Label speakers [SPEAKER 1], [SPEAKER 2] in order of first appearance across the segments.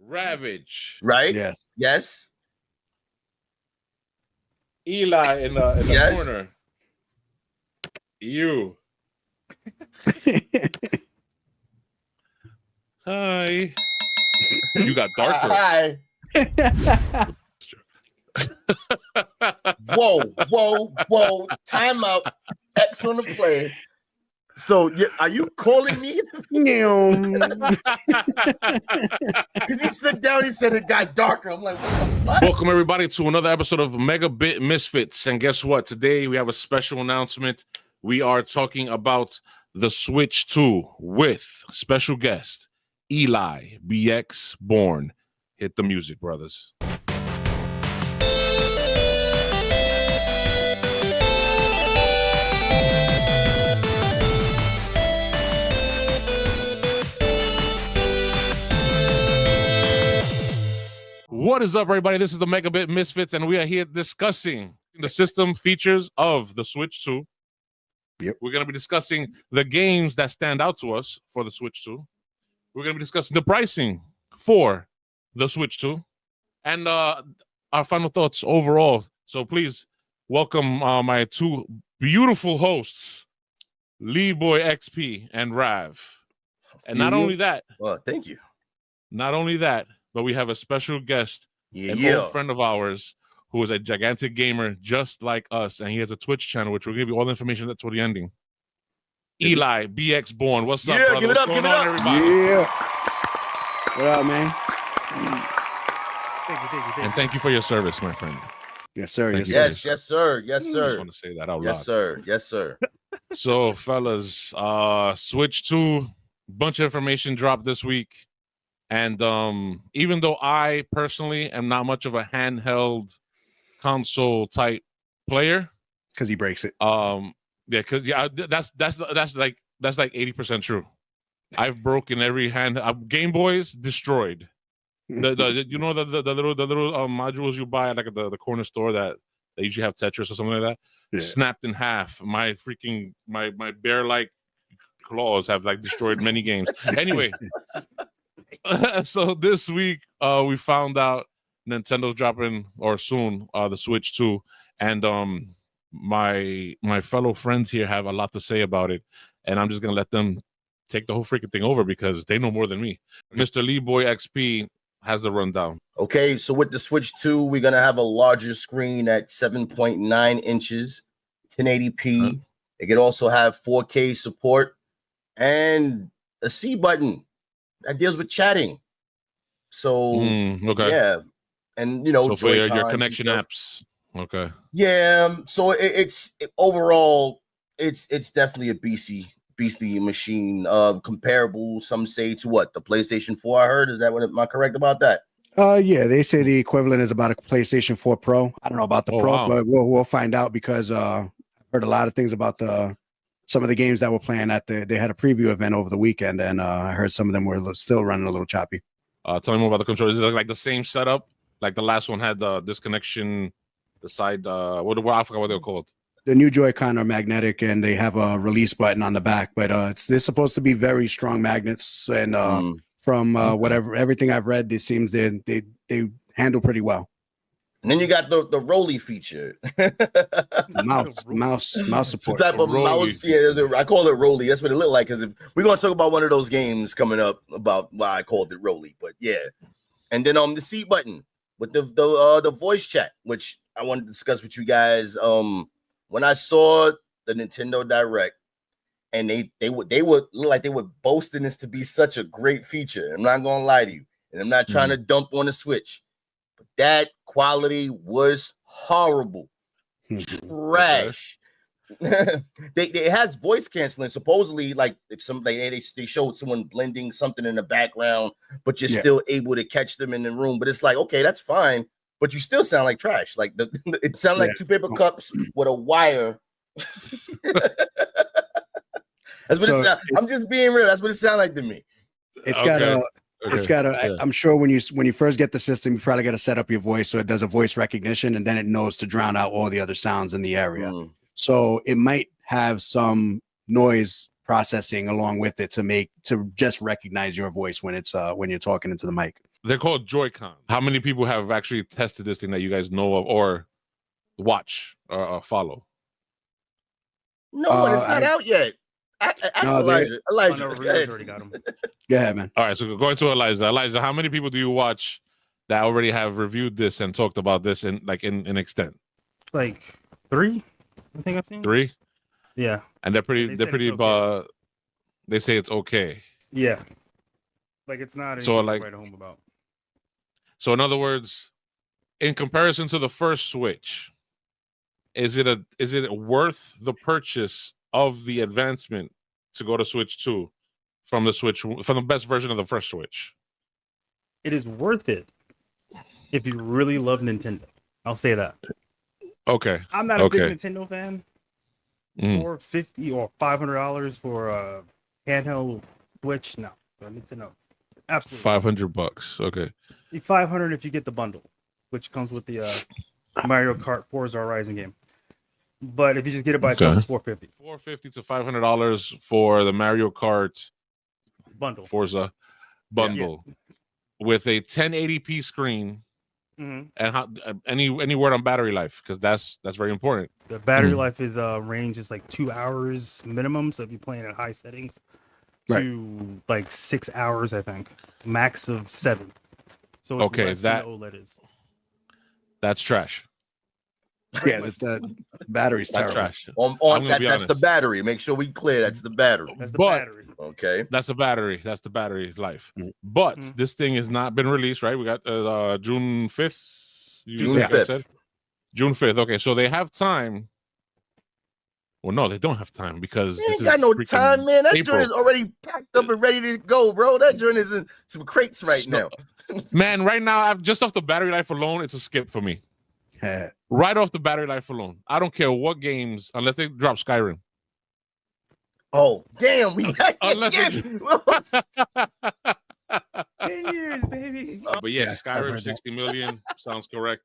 [SPEAKER 1] Ravage.
[SPEAKER 2] Right?
[SPEAKER 3] Yes.
[SPEAKER 2] Yes.
[SPEAKER 1] Eli in the
[SPEAKER 2] Yes.
[SPEAKER 1] corner. You. Hi. You got darker.
[SPEAKER 2] Hi. Whoa. Time out. Excellent play. So, are you calling me? Because he slipped down, he said it got darker. I'm like, what?
[SPEAKER 1] Welcome, everybody, to another episode of Megabit Misfits. And guess what? Today, we have a special announcement. We are talking about the Switch 2 with special guest, Eli BX Born. Hit the music, brothers. What is up, everybody? This is the Megabit Misfits, and we are here discussing the system features of the Switch 2.
[SPEAKER 3] Yep.
[SPEAKER 1] We're going to be discussing the games that stand out to us for the Switch 2. We're going to be discussing the pricing for the Switch 2 and our final thoughts overall. So please welcome my two beautiful hosts, Lee Boy XP and Rav. And not only that,
[SPEAKER 2] Well, thank you.
[SPEAKER 1] Not only that, but we have a special guest, an old friend of ours who is a gigantic gamer just like us, and he has a Twitch channel, which will give you all the information toward the ending. Eli BX Born, what's up, brother?
[SPEAKER 2] Give it up,
[SPEAKER 1] what's
[SPEAKER 2] give
[SPEAKER 1] going
[SPEAKER 2] it
[SPEAKER 1] on,
[SPEAKER 2] up.
[SPEAKER 1] everybody?
[SPEAKER 3] Yeah. What up, man?
[SPEAKER 4] Thank you.
[SPEAKER 1] And thank you for your service, my friend.
[SPEAKER 3] Yes, sir.
[SPEAKER 1] Thank
[SPEAKER 3] Yes,
[SPEAKER 1] you.
[SPEAKER 3] sir.
[SPEAKER 2] Yes, sir.
[SPEAKER 1] I just want to say that out loud.
[SPEAKER 2] Yes, sir.
[SPEAKER 1] So, fellas, Switch 2, bunch of information dropped this week. And even though I personally am not much of a handheld console type player,
[SPEAKER 3] Because he breaks it.
[SPEAKER 1] that's like 80% true. I've broken every hand. Game Boys destroyed. The little modules you buy at like the corner store that they usually have Tetris or something like that.
[SPEAKER 3] Yeah.
[SPEAKER 1] Snapped in half. My freaking my bear like claws have like destroyed many games. Anyway. So this week we found out Nintendo's dropping or soon the Switch 2, and my fellow friends here have a lot to say about it, and I'm just gonna let them take the whole freaking thing over because they know more than me. Mr. Lee Boy XP has the rundown.
[SPEAKER 2] Okay, so with the Switch 2, we're gonna have a larger screen at 7.9 inches, 1080p. It could also have 4K support and a C button that deals with chatting. So
[SPEAKER 1] Okay.
[SPEAKER 2] yeah, and
[SPEAKER 1] So for your
[SPEAKER 2] Joy-Cons
[SPEAKER 1] connection
[SPEAKER 2] and stuff.
[SPEAKER 1] apps. Okay.
[SPEAKER 2] Yeah, so overall, it's definitely a beastie machine. Comparable, some say, to what, the PlayStation 4. I heard. Is that what? Am I correct about that?
[SPEAKER 3] Yeah, they say the equivalent is about a PlayStation 4 Pro. I don't know about the Pro,
[SPEAKER 1] wow.
[SPEAKER 3] but we'll find out because I've heard a lot of things about some of the games that were playing they had a preview event over the weekend, and I heard some of them were still running a little choppy.
[SPEAKER 1] Tell me more about the controller. Is it like the same setup? Like the last one had the disconnection, the side. I forgot what they were called.
[SPEAKER 3] The new Joy-Con are magnetic, and they have a release button on the back, but they're supposed to be very strong magnets, and from everything I've read, it seems they handle pretty well.
[SPEAKER 2] And then you got the Rolly feature.
[SPEAKER 3] mouse support.
[SPEAKER 2] Some type of mouse. Yeah, I call it Rolly. That's what it looked like. Because if we're gonna talk about one of those games coming up about why I called it Rolly, but yeah. And then the C button with the voice chat, which I wanted to discuss with you guys. When I saw the Nintendo Direct, and they would look like they were boasting this to be such a great feature. I'm not gonna lie to you, and I'm not trying to dump on the Switch. That quality was horrible. Trash. It has voice canceling. Supposedly, like if they showed someone blending something in the background, but you're still able to catch them in the room. But it's like, okay, that's fine, but you still sound like trash. Like it sounds like two paper cups with a wire. That's what it sounds. I'm just being real. That's what it sounds like to me.
[SPEAKER 3] It's got a. I'm sure when you first get the system, you probably got to set up your voice so it does a voice recognition, and then it knows to drown out all the other sounds in the area. So it might have some noise processing along with it to just recognize your voice when it's when you're talking into the mic.
[SPEAKER 1] They're called Joy-Con. How many people have actually tested this thing that you guys know of or watch or follow?
[SPEAKER 2] No one. It's not out yet. Ask Elijah. Elijah,
[SPEAKER 4] go ahead. Already got him.
[SPEAKER 3] Go ahead, man.
[SPEAKER 1] All right, so going to Elijah. Elijah, how many people do you watch that already have reviewed this and talked about this in extent?
[SPEAKER 4] Like 3, I think I've seen.
[SPEAKER 1] 3?
[SPEAKER 4] Yeah.
[SPEAKER 1] And they're pretty okay. They say it's okay.
[SPEAKER 4] Yeah. Like it's not anything to write home about.
[SPEAKER 1] So in other words, in comparison to the first Switch, is it worth the purchase of the advancement to go to Switch 2 from the best version of the first Switch?
[SPEAKER 4] It is worth it if you really love Nintendo. I'll say that.
[SPEAKER 1] Okay.
[SPEAKER 4] I'm not a big Nintendo fan. $450 or $500 for a handheld Switch, no. Nintendo, absolutely.
[SPEAKER 1] $500. Okay.
[SPEAKER 4] $500 if you get the bundle, which comes with the Mario Kart Forza Horizon game. But if you just get it by itself, it's $450.
[SPEAKER 1] $450 to $500 for the Mario Kart
[SPEAKER 4] bundle,
[SPEAKER 1] Forza bundle, with a 1080p screen. And any word on battery life, because that's very important.
[SPEAKER 4] The battery life is range is like 2 hours minimum. So if you're playing at high settings, to like 6 hours, I think, max of 7. So it's less than the OLED is.
[SPEAKER 1] That's trash.
[SPEAKER 3] Yeah, the battery's terrible.
[SPEAKER 1] Trash.
[SPEAKER 2] That's the battery. Make sure we clear. That's the battery.
[SPEAKER 4] That's the battery.
[SPEAKER 2] Okay.
[SPEAKER 1] That's the battery. That's the battery life. But this thing has not been released, right? We got June 5th.
[SPEAKER 2] June 5th.
[SPEAKER 1] June 5th. Okay, so they have time. Well, no, they don't have time because
[SPEAKER 2] they ain't got no time, man. That joint is already packed up and ready to go, bro. That joint is in some crates right now.
[SPEAKER 1] Man, right now, I've just off the battery life alone, it's a skip for me. Right off the battery life alone. I don't care what games, unless they drop Skyrim.
[SPEAKER 2] Oh, damn. We got
[SPEAKER 1] unless
[SPEAKER 4] 10 years, baby.
[SPEAKER 1] But yeah, Skyrim 60 million sounds correct.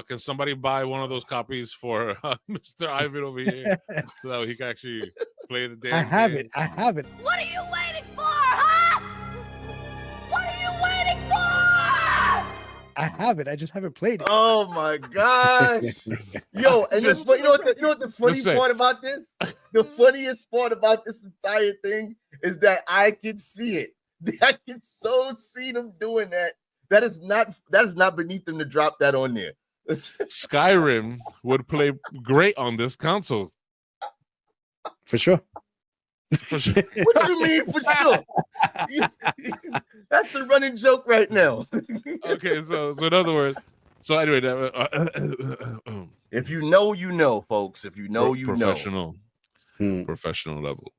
[SPEAKER 1] Can somebody buy one of those copies for Mr. Ivan over here so that he can actually play the damn
[SPEAKER 3] I have
[SPEAKER 1] game?
[SPEAKER 3] it. I have it.
[SPEAKER 5] What are you waiting for, huh? What are you waiting for?
[SPEAKER 3] I have it. I just haven't played it.
[SPEAKER 2] Oh my gosh. Yo, and you know what the funny part about this? The funniest part about this entire thing is that I can see it. I can so see them doing that. That is not beneath them to drop that on there.
[SPEAKER 1] Skyrim would play great on this console.
[SPEAKER 3] For sure.
[SPEAKER 1] For sure.
[SPEAKER 2] What you mean for sure? That's the running joke right now.
[SPEAKER 1] Okay, so in other words, so anyway,
[SPEAKER 2] if you know, you know, folks. If you know, you
[SPEAKER 1] know. Professional level.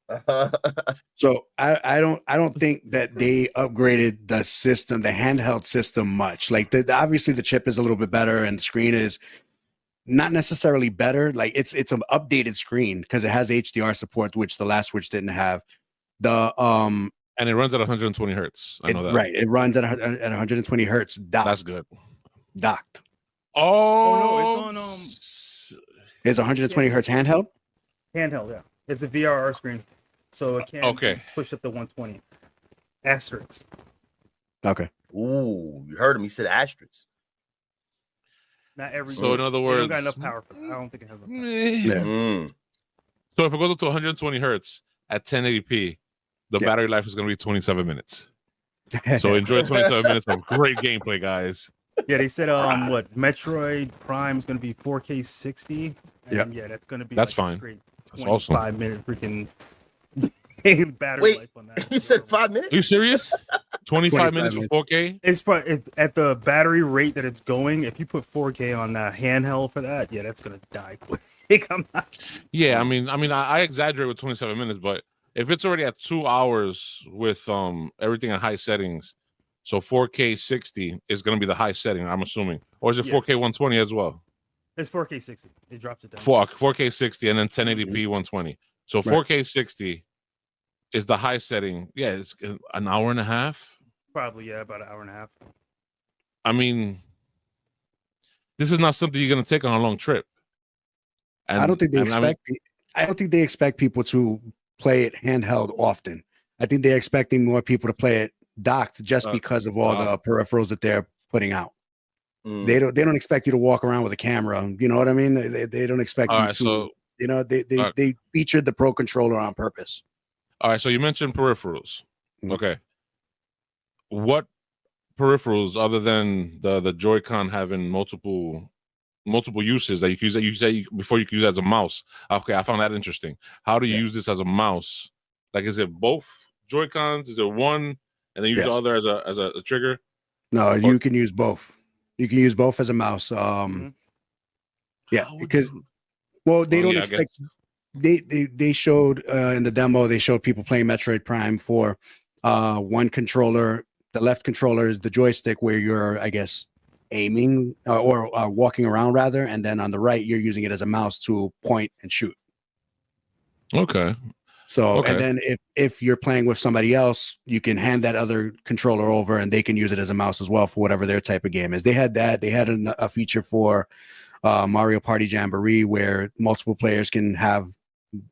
[SPEAKER 3] So I don't think that they upgraded the system, the handheld system much. Like obviously the chip is a little bit better and the screen is not necessarily better. Like it's an updated screen because it has HDR support, which the last Switch didn't have.
[SPEAKER 1] And it runs at 120 hertz. I know that.
[SPEAKER 3] Right. It runs at 120 hertz.
[SPEAKER 1] That's good.
[SPEAKER 3] Docked.
[SPEAKER 4] Oh no, it's on
[SPEAKER 3] It's 120 hertz handheld?
[SPEAKER 4] Handheld, yeah. It's a VRR screen. So it can push up to 120. Asterisk.
[SPEAKER 3] Okay.
[SPEAKER 2] Ooh, you heard him. He said asterisk.
[SPEAKER 4] Not every.
[SPEAKER 1] So in other words,
[SPEAKER 4] don't got enough power for that. I don't think it has enough power.
[SPEAKER 3] Yeah.
[SPEAKER 1] So if it goes up to 120 hertz at 1080p, the battery life is going to be 27 minutes. So enjoy 27 minutes of great gameplay, guys.
[SPEAKER 4] Yeah, they said what Metroid Prime is going to be 4K 60. And yeah, that's going to be
[SPEAKER 1] fine.
[SPEAKER 4] Straight
[SPEAKER 1] that's awesome.
[SPEAKER 4] 5-minute freaking battery life on that.
[SPEAKER 2] You said 5 minutes?
[SPEAKER 1] Are you serious? 25 minutes for 4K?
[SPEAKER 4] It's probably at the battery rate that it's going. If you put 4K on handheld for that, yeah, that's going to die quick. I'm not.
[SPEAKER 1] Yeah, I mean, I exaggerate with 27 minutes, but if it's already at 2 hours with everything at high settings, so 4K 60 is going to be the high setting, I'm assuming, or is it 4K 120 as well?
[SPEAKER 4] It's 4K 60. It drops it down.
[SPEAKER 1] 4K 60 and then 1080p 120. So 4K 60 is the high setting. Yeah, it's an hour and a half.
[SPEAKER 4] Probably, yeah, about an hour and a half.
[SPEAKER 1] I mean, this is not something you're going to take on a long trip. And
[SPEAKER 3] I don't think they expect people to play it handheld often. I think they're expecting more people to play it docked just because of all the peripherals that they're putting out.
[SPEAKER 2] Mm.
[SPEAKER 3] They don't expect you to walk around with a camera. You know what I mean? They don't expect you to.
[SPEAKER 1] So,
[SPEAKER 3] they featured the Pro controller on purpose.
[SPEAKER 1] All right. So you mentioned peripherals.
[SPEAKER 3] Mm-hmm.
[SPEAKER 1] Okay. What peripherals other than the Joy-Con having multiple uses that you can use? That you say before you can use it as a mouse. Okay, I found that interesting. How do you use this as a mouse? Like, is it both Joy-Cons? Is it one and then use the other as a trigger?
[SPEAKER 3] No, you can use both. You can use both as a mouse. Yeah, because they don't expect. They showed in the demo. They showed people playing Metroid Prime for one controller. The left controller is the joystick where you're, I guess, aiming or walking around rather, and then on the right you're using it as a mouse to point and shoot.
[SPEAKER 1] Okay.
[SPEAKER 3] So and then if you're playing with somebody else, you can hand that other controller over and they can use it as a mouse as well for whatever their type of game is. They had that. They had a feature for Mario Party Jamboree where multiple players can have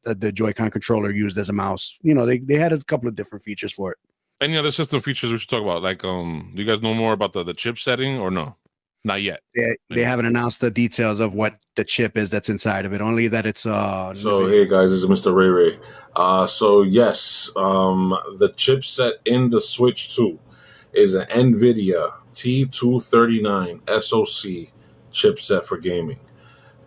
[SPEAKER 3] the Joy-Con controller used as a mouse. You know, they had a couple of different features for it.
[SPEAKER 1] Any other system features we should talk about? Like, do you guys know more about the chip setting or no? Not yet.
[SPEAKER 3] They haven't announced the details of what the chip is that's inside of it. Only that it's
[SPEAKER 6] So hey guys, this is Mr. Ray Ray. So yes, the chipset in the Switch 2 is an NVIDIA T239 SoC chipset for gaming.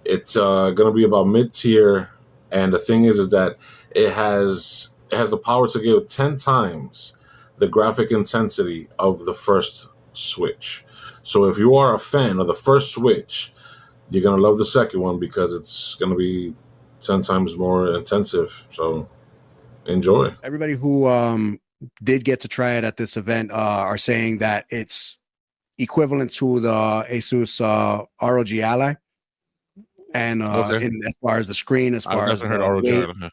[SPEAKER 6] It's gonna be about mid-tier, and the thing is that it has the power to give 10 times the graphic intensity of the first Switch. So if you are a fan of the first Switch, you're going to love the second one because it's going to be 10 times more intensive. So enjoy.
[SPEAKER 3] Everybody who did get to try it at this event are saying that it's equivalent to the Asus ROG Ally. And as far as the screen, as far as the weight,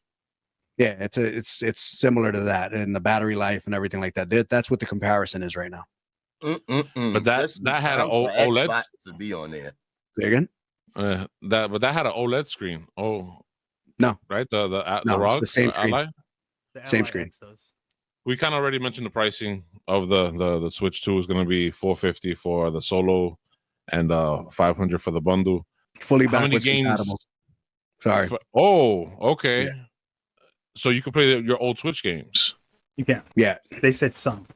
[SPEAKER 3] yeah, it's similar to that, and the battery life and everything like that. That's what the comparison is right now.
[SPEAKER 1] But that had an OLED
[SPEAKER 2] to be on there.
[SPEAKER 3] Say again?
[SPEAKER 1] That had an OLED screen. Oh
[SPEAKER 3] no,
[SPEAKER 1] right? The
[SPEAKER 3] no,
[SPEAKER 1] ROG,
[SPEAKER 3] it's the same screen.
[SPEAKER 1] Ally?
[SPEAKER 3] Same screen.
[SPEAKER 1] We kind of already mentioned the pricing of the Switch 2 is going to be $450 for the solo and $500 for the bundle.
[SPEAKER 3] Fully backwards compatible. Sorry.
[SPEAKER 1] Okay.
[SPEAKER 3] Yeah.
[SPEAKER 1] So you can play your old Switch games.
[SPEAKER 4] You can.
[SPEAKER 3] Yeah.
[SPEAKER 4] They said some.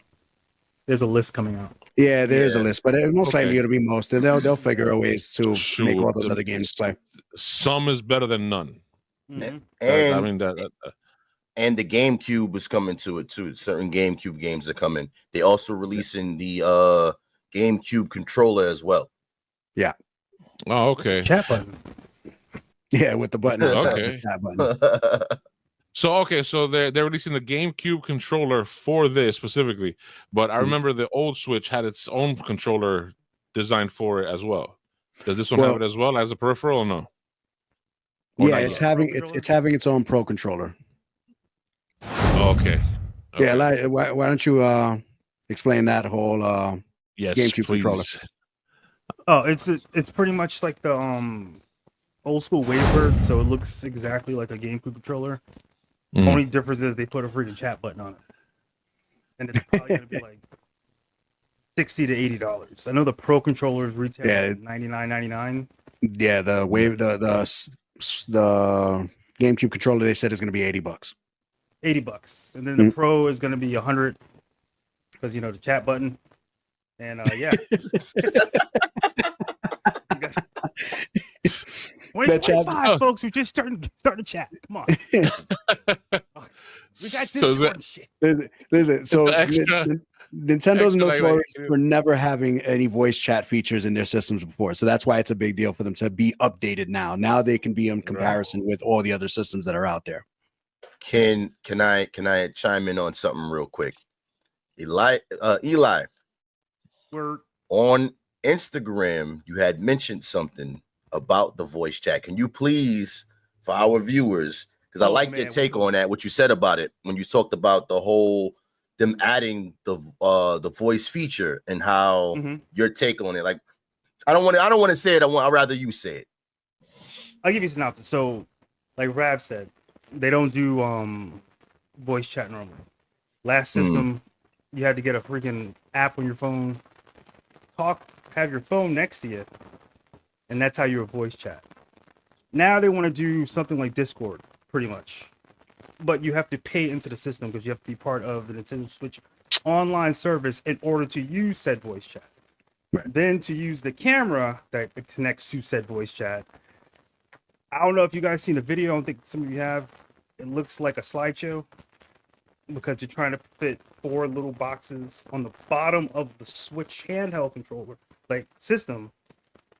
[SPEAKER 4] There's a list coming out.
[SPEAKER 3] Yeah, there's a list, but most likely it'll be most, and they'll figure out ways to make all those other games play.
[SPEAKER 1] Some is better than none.
[SPEAKER 2] Mm-hmm.
[SPEAKER 1] And I mean that.
[SPEAKER 2] And the GameCube is coming to it too. Certain GameCube games are coming. They also releasing the GameCube controller as well.
[SPEAKER 3] Yeah.
[SPEAKER 1] Oh, okay.
[SPEAKER 4] Chat button.
[SPEAKER 3] Yeah, with the button.
[SPEAKER 1] Okay.
[SPEAKER 3] The chat button.
[SPEAKER 1] So they're releasing the GameCube controller for this specifically, but I remember the old Switch had its own controller designed for it as well. Does this one have it as well as a peripheral or no?
[SPEAKER 3] Or yeah, it's having its own Pro controller.
[SPEAKER 1] Okay.
[SPEAKER 3] Yeah, why don't you explain that whole GameCube controller?
[SPEAKER 4] Oh, it's pretty much like the old school Wavebird, so it looks exactly like a GameCube controller. Only difference is they put a freaking chat button on it, and it's probably gonna be like $60 to $80. I know the Pro controllers retail at $99.99.
[SPEAKER 3] Yeah, the GameCube controller they said is gonna be $80.
[SPEAKER 4] $80, and then the Pro is gonna be $100 because the chat button, and yeah. 25 folks, we're just starting to chat. Come on. We got Discord shit.
[SPEAKER 3] Listen, so Nintendo's notorious for never having any voice chat features in their systems before. So that's why it's a big deal for them to be updated now. Now they can be in comparison with all the other systems that are out there.
[SPEAKER 2] Can I chime in on something real quick? Eli,
[SPEAKER 4] we're
[SPEAKER 2] on Instagram, you had mentioned something about the voice chat. Can you please, for our viewers, because I like your take on that, what you said about it when you talked about the whole them adding the voice feature and how your take on it. Like, I don't want to say it. I'd rather you say it.
[SPEAKER 4] I'll give you a synopsis. So, like Rav said, they don't do voice chat normally. Last system, you had to get a freaking app on your phone, have your phone next to you, and that's how you would voice chat. Now they want to do something like Discord, pretty much. But you have to pay into the system because you have to be part of the Nintendo Switch online service in order to use said voice chat. Right. Then to use the camera that connects to said voice chat. I don't know if you guys seen the video. I don't think some of you have. It looks like a slideshow because you're trying to fit 4 little boxes on the bottom of the Switch handheld controller, like system,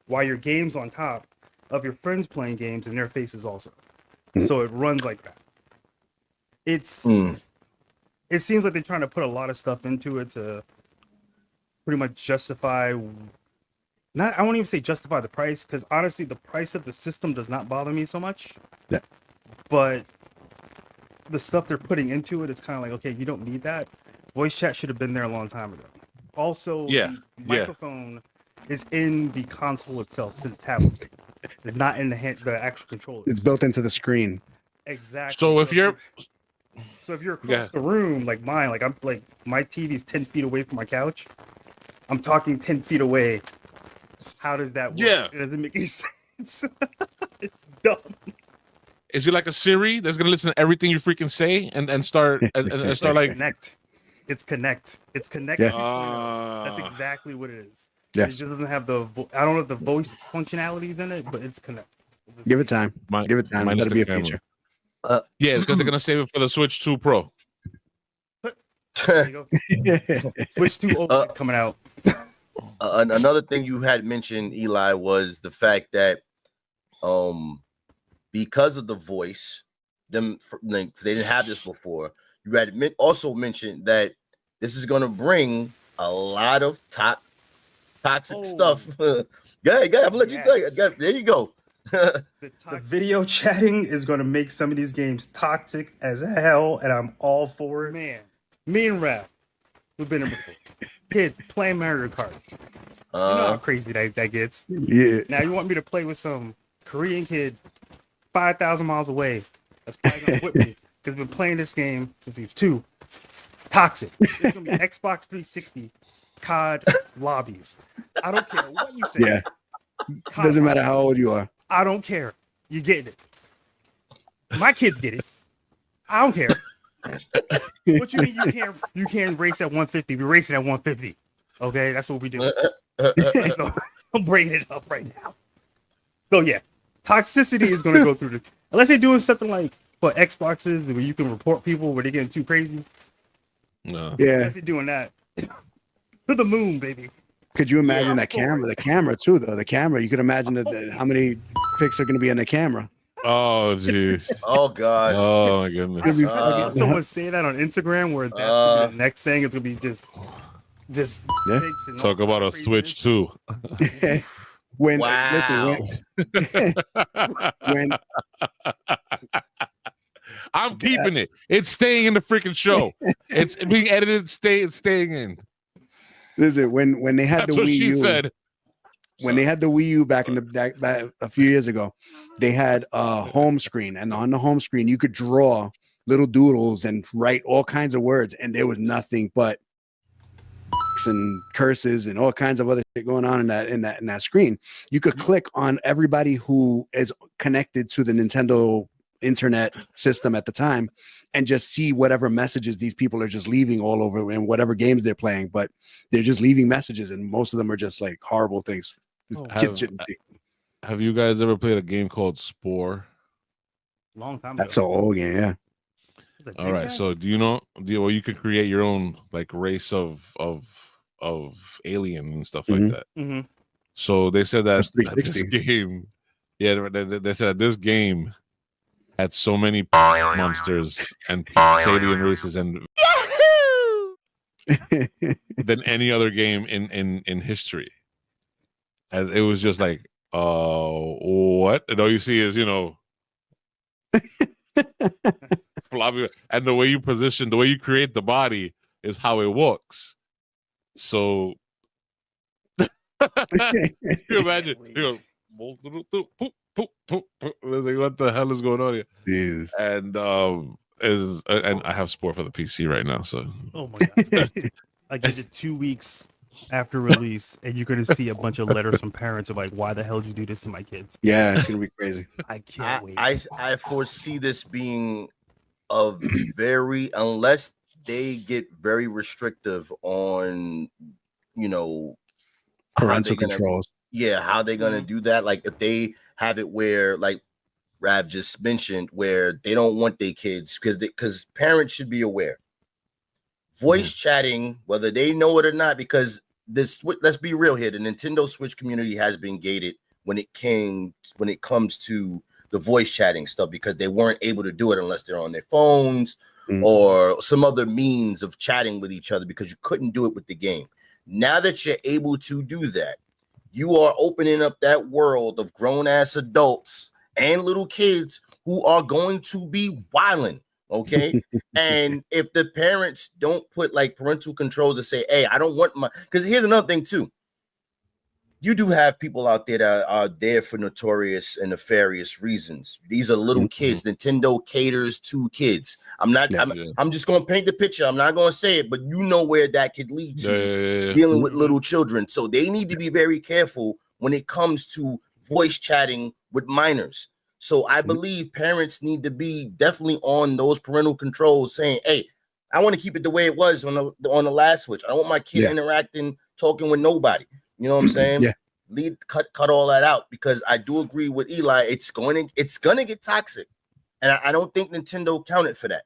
[SPEAKER 4] while your game's on top of your friends playing games and their faces also. So it runs like that. It seems like they're trying to put a lot of stuff into it to pretty much justify, I won't even say justify the price, because honestly the price of the system does not bother me so much. Yeah. But the stuff they're putting into it, it's kind of like, okay, you don't need that. Voice chat should have been there a long time ago. Also, the microphone is in the console itself. It's in the tablet. It's not in the actual controller.
[SPEAKER 3] It's built into the screen.
[SPEAKER 4] Exactly.
[SPEAKER 1] So if you're
[SPEAKER 4] across the room, like mine, like I'm like my TV's 10 feet away from my couch. I'm talking 10 feet away. How does that work?
[SPEAKER 1] Yeah.
[SPEAKER 4] It doesn't make any sense. It's dumb.
[SPEAKER 1] Is it like a Siri that's gonna listen to everything you freaking say and start and start like
[SPEAKER 4] connect? It's connect. It's connect. Yeah. That's exactly what it is. Yes. It just doesn't have I don't know if the voice functionalities in it, but it's connect.
[SPEAKER 3] Give it time. Give it time. That'll be a feature.
[SPEAKER 1] Yeah, because they're gonna save it for the Switch 2 Pro.
[SPEAKER 4] There you go. Switch 2 OLED coming out.
[SPEAKER 2] Another thing you had mentioned, Eli, was the fact that because of the voice, they didn't have this before. You had also mentioned that this is going to bring a lot of toxic stuff. I'm gonna let you tell you. There you go.
[SPEAKER 4] The video chatting is going to make some of these games toxic as hell, and I'm all for it. Man, me and Raph, we've been in before. Kids playing Mario Kart. You know how crazy that gets.
[SPEAKER 3] Yeah.
[SPEAKER 4] Now you want me to play with some Korean kid 5,000 miles away that's probably going to whip me because we've been playing this game since he was 2. Toxic. It's going to be Xbox 360 COD lobbies. I don't care what you say.
[SPEAKER 3] Yeah. Doesn't matter how old you are.
[SPEAKER 4] I don't care. You get it. My kids get it. I don't care. What you mean you can't race at 150? We're racing at 150. Okay, that's what we do. So, I'm bringing it up right now. So yeah, toxicity is going to go through this. Unless they're doing something like for Xboxes where you can report people where they're getting too crazy.
[SPEAKER 1] No.
[SPEAKER 3] Yeah.
[SPEAKER 4] Unless they're doing that. To the moon, baby.
[SPEAKER 3] Could you imagine that camera? The camera too, though. The camera. You could imagine how many pics are going to be on the camera.
[SPEAKER 1] Oh jeez.
[SPEAKER 2] Oh god.
[SPEAKER 1] Oh my goodness.
[SPEAKER 4] Someone say that on Instagram where that's the next thing. It's gonna be just pics and
[SPEAKER 1] talk about a Switch 2.
[SPEAKER 3] When
[SPEAKER 1] I'm keeping it. It's staying in the freaking show. It's being edited. It's staying in.
[SPEAKER 3] Listen, when they had
[SPEAKER 1] That's
[SPEAKER 3] the
[SPEAKER 1] what
[SPEAKER 3] Wii
[SPEAKER 1] she
[SPEAKER 3] U,
[SPEAKER 1] said.
[SPEAKER 3] when they had the Wii U back a few years ago, they had a home screen, and on the home screen you could draw little doodles and write all kinds of words, and there was nothing but and curses and all kinds of other shit going on in that screen. You could click on everybody who is connected to the Nintendo internet system at the time and just see whatever messages these people are just leaving all over in whatever games they're playing, but they're just leaving messages, and most of them are just like horrible things.
[SPEAKER 1] Have you guys ever played a game called Spore?
[SPEAKER 4] Long time ago.
[SPEAKER 3] That's an old game, yeah.
[SPEAKER 1] All right, so do you know you could create your own like race of alien and stuff like that.
[SPEAKER 4] Mm-hmm.
[SPEAKER 1] So they said that this game, they said this game had so many monsters and alien races and than any other game in history. And it was just like, what? And all you see is, floppy, and the way you position, the way you create the body is how it works. So you imagine, what the hell is going on here?
[SPEAKER 3] Jeez.
[SPEAKER 1] And I have Spore for the PC right now, so
[SPEAKER 4] oh my god. I give it 2 weeks after release, and you're gonna see a bunch of letters from parents of like, "Why the hell did you do this to my kids?"
[SPEAKER 3] Yeah, it's gonna be crazy.
[SPEAKER 4] I can't wait.
[SPEAKER 2] I foresee this being a very, unless they get very restrictive on, you know,
[SPEAKER 3] Parental controls.
[SPEAKER 2] Yeah, how they're gonna do that. Like if they have it where, like Rav just mentioned, where they don't want their kids, because parents should be aware. Voice chatting, whether they know it or not, because let's be real here, the Nintendo Switch community has been gated when it comes to the voice chatting stuff, because they weren't able to do it unless they're on their phones or some other means of chatting with each other, because you couldn't do it with the game. Now that you're able to do that, you are opening up that world of grown-ass adults and little kids who are going to be wilding. Okay. And if the parents don't put like parental controls to say, hey, I don't want because here's another thing too. You do have people out there that are there for notorious and nefarious reasons. These are little kids. Nintendo caters to kids. I'm just going to paint the picture. I'm not going to say it, but you know where that could lead to dealing with little children. So they need to be very careful when it comes to voice chatting with minors. So I believe parents need to be definitely on those parental controls, saying, hey, I want to keep it the way it was on the last Switch. I don't want my kid interacting, talking with nobody. You know what I'm saying? Cut all that out, because I do agree with Eli. It's going to get toxic, and I don't think Nintendo counted for that.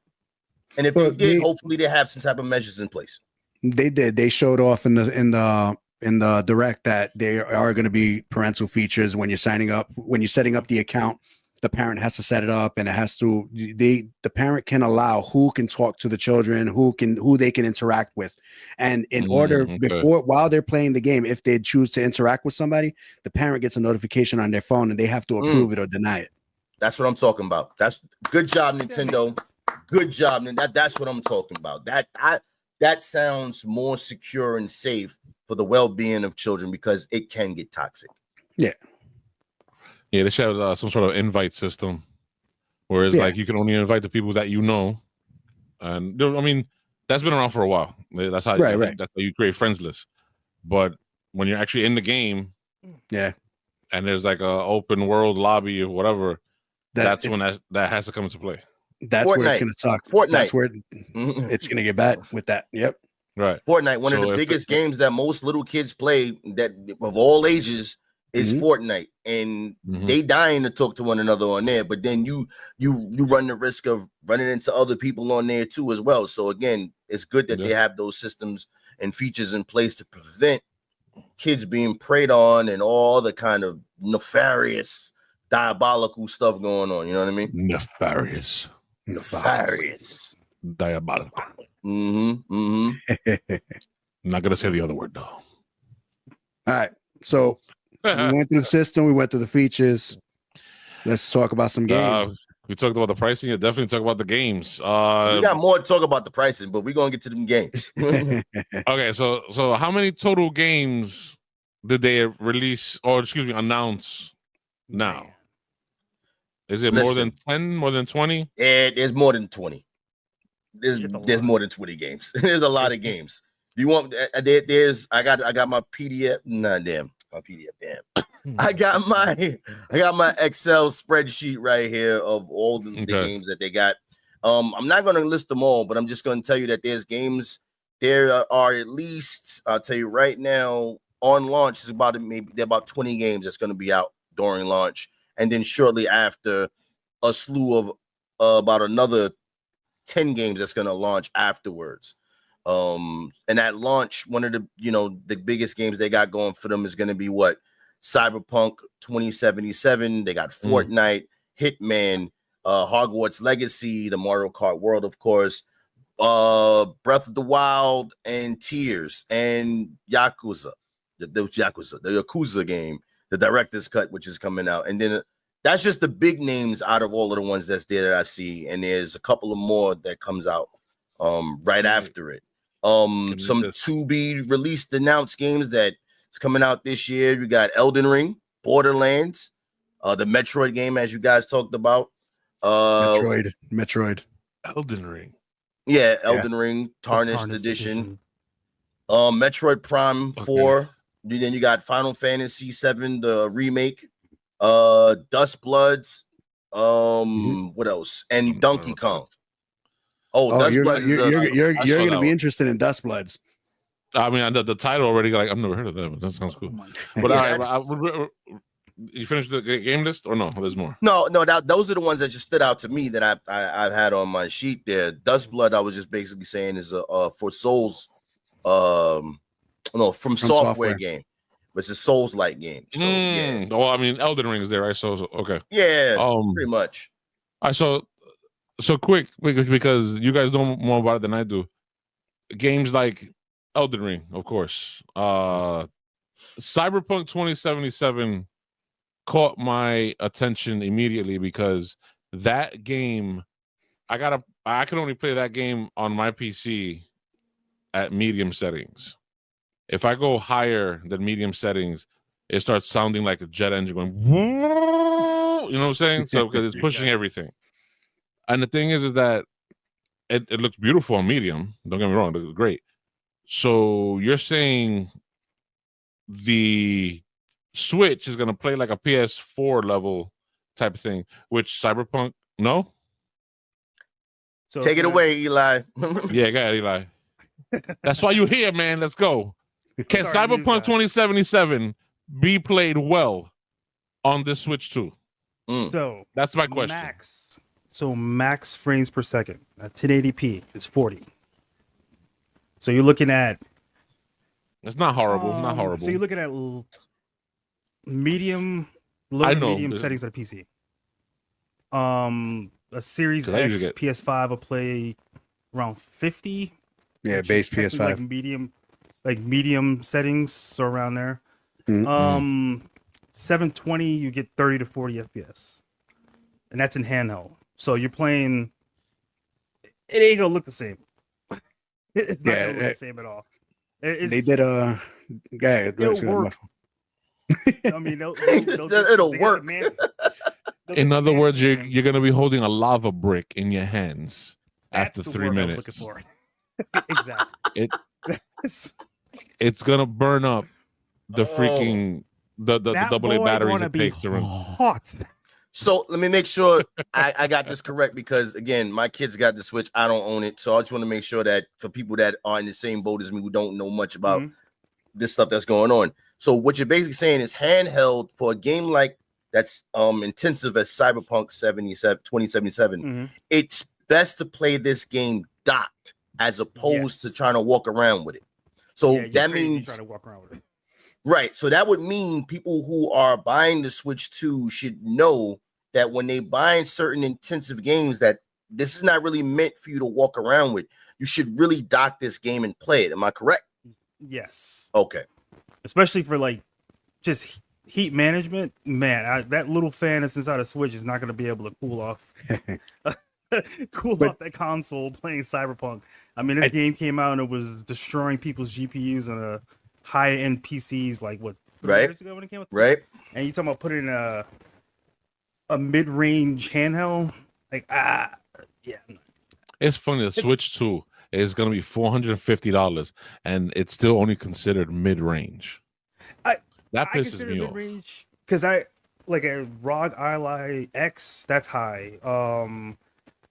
[SPEAKER 2] And if they did, hopefully they have some type of measures in place.
[SPEAKER 3] They did. They showed off in the direct that there are going to be parental features when you're setting up the account. The parent has to set it up, and it has to. The parent can allow who can talk to the children, who they can interact with, and in order while they're playing the game, if they choose to interact with somebody, the parent gets a notification on their phone, and they have to approve it or deny it.
[SPEAKER 2] That's what I'm talking about. That's good job, Nintendo. Good job, and that's what I'm talking about. That sounds more secure and safe for the well-being of children, because it can get toxic.
[SPEAKER 3] Yeah.
[SPEAKER 1] Yeah, they should have some sort of invite system, whereas like you can only invite the people that you know, and I mean that's been around for a while. That's how that's how you create friends lists. But when you're actually in the game, and there's like a open world lobby or whatever, that's when that has to come into play.
[SPEAKER 3] That's where it's going to suck.
[SPEAKER 2] Fortnite.
[SPEAKER 3] That's where it's going to get bad with that. Yep.
[SPEAKER 1] Right.
[SPEAKER 2] Fortnite, one of the biggest games that most little kids play, that of all ages, is Fortnite, and they dying to talk to one another on there. But then you run the risk of running into other people on there too as well. So again, it's good that they have those systems and features in place to prevent kids being preyed on and all the kind of nefarious, diabolical stuff going on. You know what I mean?
[SPEAKER 1] Nefarious, diabolical. I'm not gonna say the other word though.
[SPEAKER 3] All right, so. We went through the system. We went through the features. Let's talk about some games.
[SPEAKER 1] We talked about the pricing. Definitely talk about the games. We
[SPEAKER 2] got more to talk about the pricing, but we're gonna get to them games.
[SPEAKER 1] Okay, so how many total games did they release, or announce now? Is it more than 10? More than 20?
[SPEAKER 2] There's more than 20. There's more than 20 games. There's a lot of games. Do you want? I got my PDF. Nah, damn. My PDF, damn. I got my Excel spreadsheet right here of all the games that they got. I'm not going to list them all, but I'm just going to tell you that there's games. There are at least, I'll tell you right now, on launch is about 20 games that's going to be out during launch, and then shortly after, a slew of about another 10 games that's going to launch afterwards. And at launch, one of the biggest games they got going for them is going to be Cyberpunk 2077. They got Fortnite, Hitman, Hogwarts Legacy, the Mario Kart World, of course, Breath of the Wild, and Tears, and Yakuza, the Yakuza game, the director's cut, which is coming out. And then that's just the big names out of all of the ones that's there that I see. And there's a couple of more that comes out right after it. Some to be released announced games that is coming out this year. We got Elden Ring, Borderlands, the Metroid game, as you guys talked about.
[SPEAKER 3] Metroid.
[SPEAKER 1] Elden Ring.
[SPEAKER 2] Yeah, Elden Ring, Tarnished Edition. Metroid Prime 4. Then you got Final Fantasy 7, the remake. Dust Bloods. What else? And Donkey Kong. Dust Bloods.
[SPEAKER 3] You're gonna be interested in Dust Bloods.
[SPEAKER 1] I mean, the title already. Like, I've never heard of them. That sounds cool. But you finished the game list or no? There's more.
[SPEAKER 2] No. Those are the ones that just stood out to me that I've had on my sheet there. Dust Blood, I was just basically saying is for Souls, from software game, but it's a Souls-like game. So, yeah.
[SPEAKER 1] Well, I mean, Elden Ring is there, right? So okay.
[SPEAKER 2] Yeah, pretty much.
[SPEAKER 1] So quick because you guys know more about it than I do. Games like Elden Ring, of course. Cyberpunk 2077 caught my attention immediately because that game, I can only play that game on my PC at medium settings. If I go higher than medium settings, it starts sounding like a jet engine going, you know what I'm saying? So because it's pushing everything. And the thing is that it looks beautiful on medium. Don't get me wrong, it looks great. So you're saying the Switch is gonna play like a PS4 level type of thing, which Cyberpunk, no?
[SPEAKER 2] So take it away, Eli.
[SPEAKER 1] Yeah, go ahead, Eli. That's why you're here, man. Let's go. Can Cyberpunk 2077 be played well on this Switch too?
[SPEAKER 4] So
[SPEAKER 1] that's my question.
[SPEAKER 4] Max frames per second at 1080p is 40. So you're looking at.
[SPEAKER 1] It's not horrible. Not horrible.
[SPEAKER 4] So you're looking at medium, low to medium settings on a PC. A Series X PS5 will play around 50.
[SPEAKER 3] Yeah, base PS5.
[SPEAKER 4] Medium settings, so around there. 720, you get 30 to 40 FPS, and that's in handheld. So you're playing. It ain't gonna look the same. It's not gonna look the same at all.
[SPEAKER 3] They did
[SPEAKER 4] it'll work. I mean,
[SPEAKER 2] it'll work.
[SPEAKER 1] In other words, you're gonna be holding a lava brick in your hands after 3 minutes.
[SPEAKER 4] Looking for. Exactly.
[SPEAKER 1] It's gonna burn up the freaking the AA batteries it takes to run.
[SPEAKER 4] Hot.
[SPEAKER 2] So let me make sure I got this correct because again, my kids got the Switch. I don't own it, so I just want to make sure that for people that are in the same boat as me who don't know much about this stuff that's going on. So what you're basically saying is handheld for a game like that's intensive as Cyberpunk 2077. It's best to play this game docked as opposed to trying to walk around with it. So that means
[SPEAKER 4] trying to walk around with it.
[SPEAKER 2] Right. So that would mean people who are buying the Switch 2 should know that when they buy certain intensive games that this is not really meant for you to walk around with. You should really dock this game and play it. Am I correct?
[SPEAKER 4] Yes.
[SPEAKER 2] Okay.
[SPEAKER 4] Especially for like just heat management. Man, that little fan that's inside a Switch is not going to be able to cool off off that console playing Cyberpunk. I mean, this game came out and it was destroying people's GPUs on a high-end PCs like what 3 years ago when it came out.
[SPEAKER 2] Right.
[SPEAKER 4] And you talking about putting in a mid-range handheld, like yeah.
[SPEAKER 1] It's funny. The Switch 2 is going to be $450, and it's still only considered mid-range. That pisses me off.
[SPEAKER 4] Because I like a ROG Ally X. That's high. A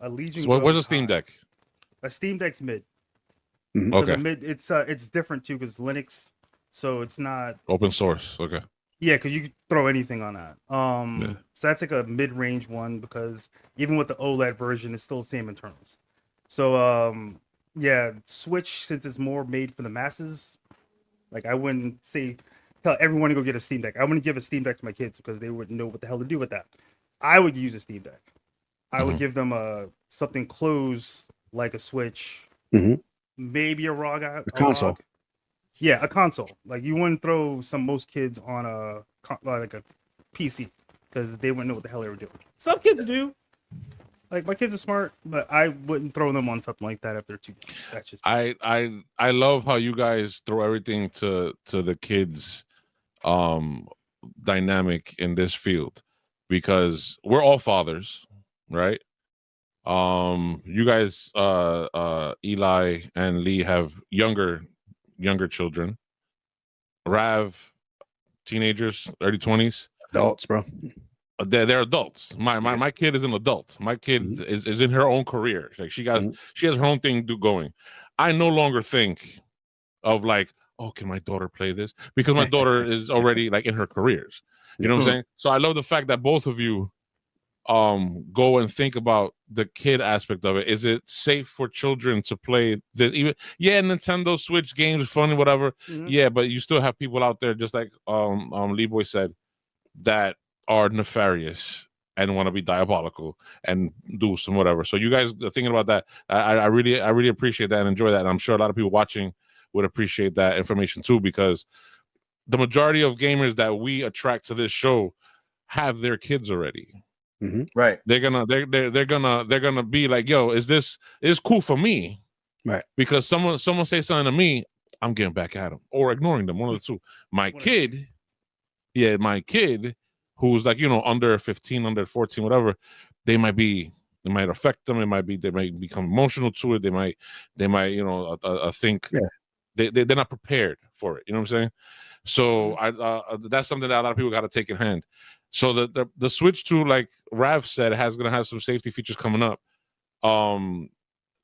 [SPEAKER 4] Legion.
[SPEAKER 1] So where's a Steam Deck?
[SPEAKER 4] A Steam Deck's mid.
[SPEAKER 1] Okay.
[SPEAKER 4] It's different too because Linux, so it's not
[SPEAKER 1] open source. Okay.
[SPEAKER 4] Yeah, because you could throw anything on that. So that's like a mid-range one because even with the OLED version, it's still the same internals. So Switch, since it's more made for the masses, like I wouldn't tell everyone to go get a Steam Deck. I wouldn't give a Steam Deck to my kids because they wouldn't know what the hell to do with that. I would use a Steam Deck. I would give them something closed like a Switch, maybe a ROG, a
[SPEAKER 3] console.
[SPEAKER 4] Yeah, a console. Like you wouldn't throw most kids on a PC because they wouldn't know what the hell they were doing. Some kids do. Like my kids are smart, but I wouldn't throw them on something like that if they're too young. That's just
[SPEAKER 1] I love how you guys throw everything to the kids dynamic in this field because we're all fathers, right? You guys Eli and Lee have younger younger children. Rav, teenagers, early 20s.
[SPEAKER 3] Adults, bro.
[SPEAKER 1] They're adults. My kid is an adult. My kid is in her own career. Like she has her own thing going. I no longer think of like, oh, can my daughter play this? Because my daughter is already like in her careers. You know what I'm saying? So I love the fact that both of you go and think about the kid aspect of it. Is it safe for children to play this? Even Nintendo Switch games is funny, whatever. Yeah, but you still have people out there, just like Lee Boy said, that are nefarious and want to be diabolical and do some whatever. So you guys are thinking about that. I really appreciate that and enjoy that. And I'm sure a lot of people watching would appreciate that information too, because the majority of gamers that we attract to this show have their kids already.
[SPEAKER 2] Right.
[SPEAKER 1] They're gonna be like, yo, is cool for me?
[SPEAKER 3] Right.
[SPEAKER 1] Because someone say something to me, I'm getting back at them or ignoring them. One of the two. My kid, who's like, under 15, under 14, whatever, it might affect them. They might become emotional to it. They might, think they're not prepared for it. You know what I'm saying? So that's something that a lot of people got to take in hand. So the Switch 2, like Rav said, gonna have some safety features coming up.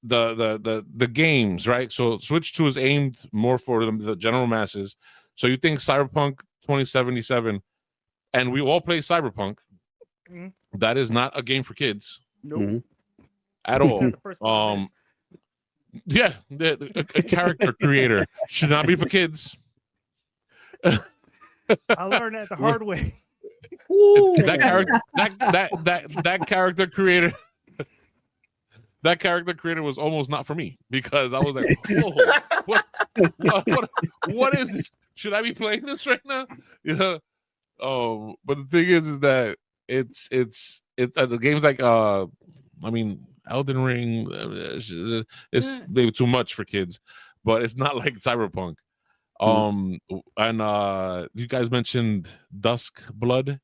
[SPEAKER 1] The games, right? So Switch 2 is aimed more for the general masses. So you think Cyberpunk 2077, and we all play Cyberpunk. That is not a game for kids.
[SPEAKER 4] Nope.
[SPEAKER 1] At all. A character creator should not be for kids.
[SPEAKER 4] I learned that the hard way.
[SPEAKER 1] That character creator. That character creator was almost not for me, because I was like, what is this? Should I be playing this right now? But the thing is that it's the game's like Elden Ring. It's maybe too much for kids, but it's not like Cyberpunk. And you guys mentioned Dusk Blood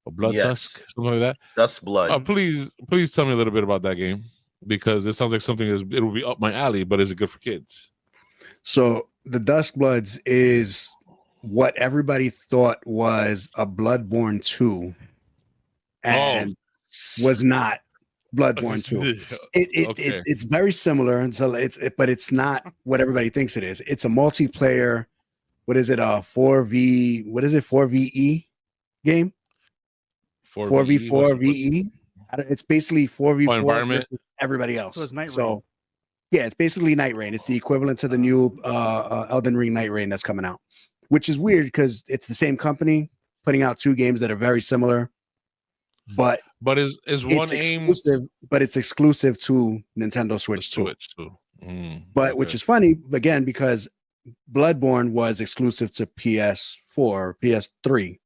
[SPEAKER 1] or Blood Dusk, something like that.
[SPEAKER 2] Dusk Blood.
[SPEAKER 1] Please tell me a little bit about that game, because it sounds like something it will be up my alley, but is it good for kids?
[SPEAKER 3] So the Dusk Bloods is what everybody thought was a Bloodborne 2 and was not Bloodborne 2. It's very similar, and so but it's not what everybody thinks it is. It's a multiplayer. What is it? 4v. What is it? 4VE game. 4v4 VE. It's basically 4v4 versus everybody else. So yeah, it's basically Night Rain. It's the equivalent to the new Elden Ring Night Rain that's coming out, which is weird because it's the same company putting out two games that are very similar. But
[SPEAKER 1] is one
[SPEAKER 3] exclusive? But it's exclusive to Nintendo Switch 2. But which is funny again, because Bloodborne was exclusive to PS4, PS3.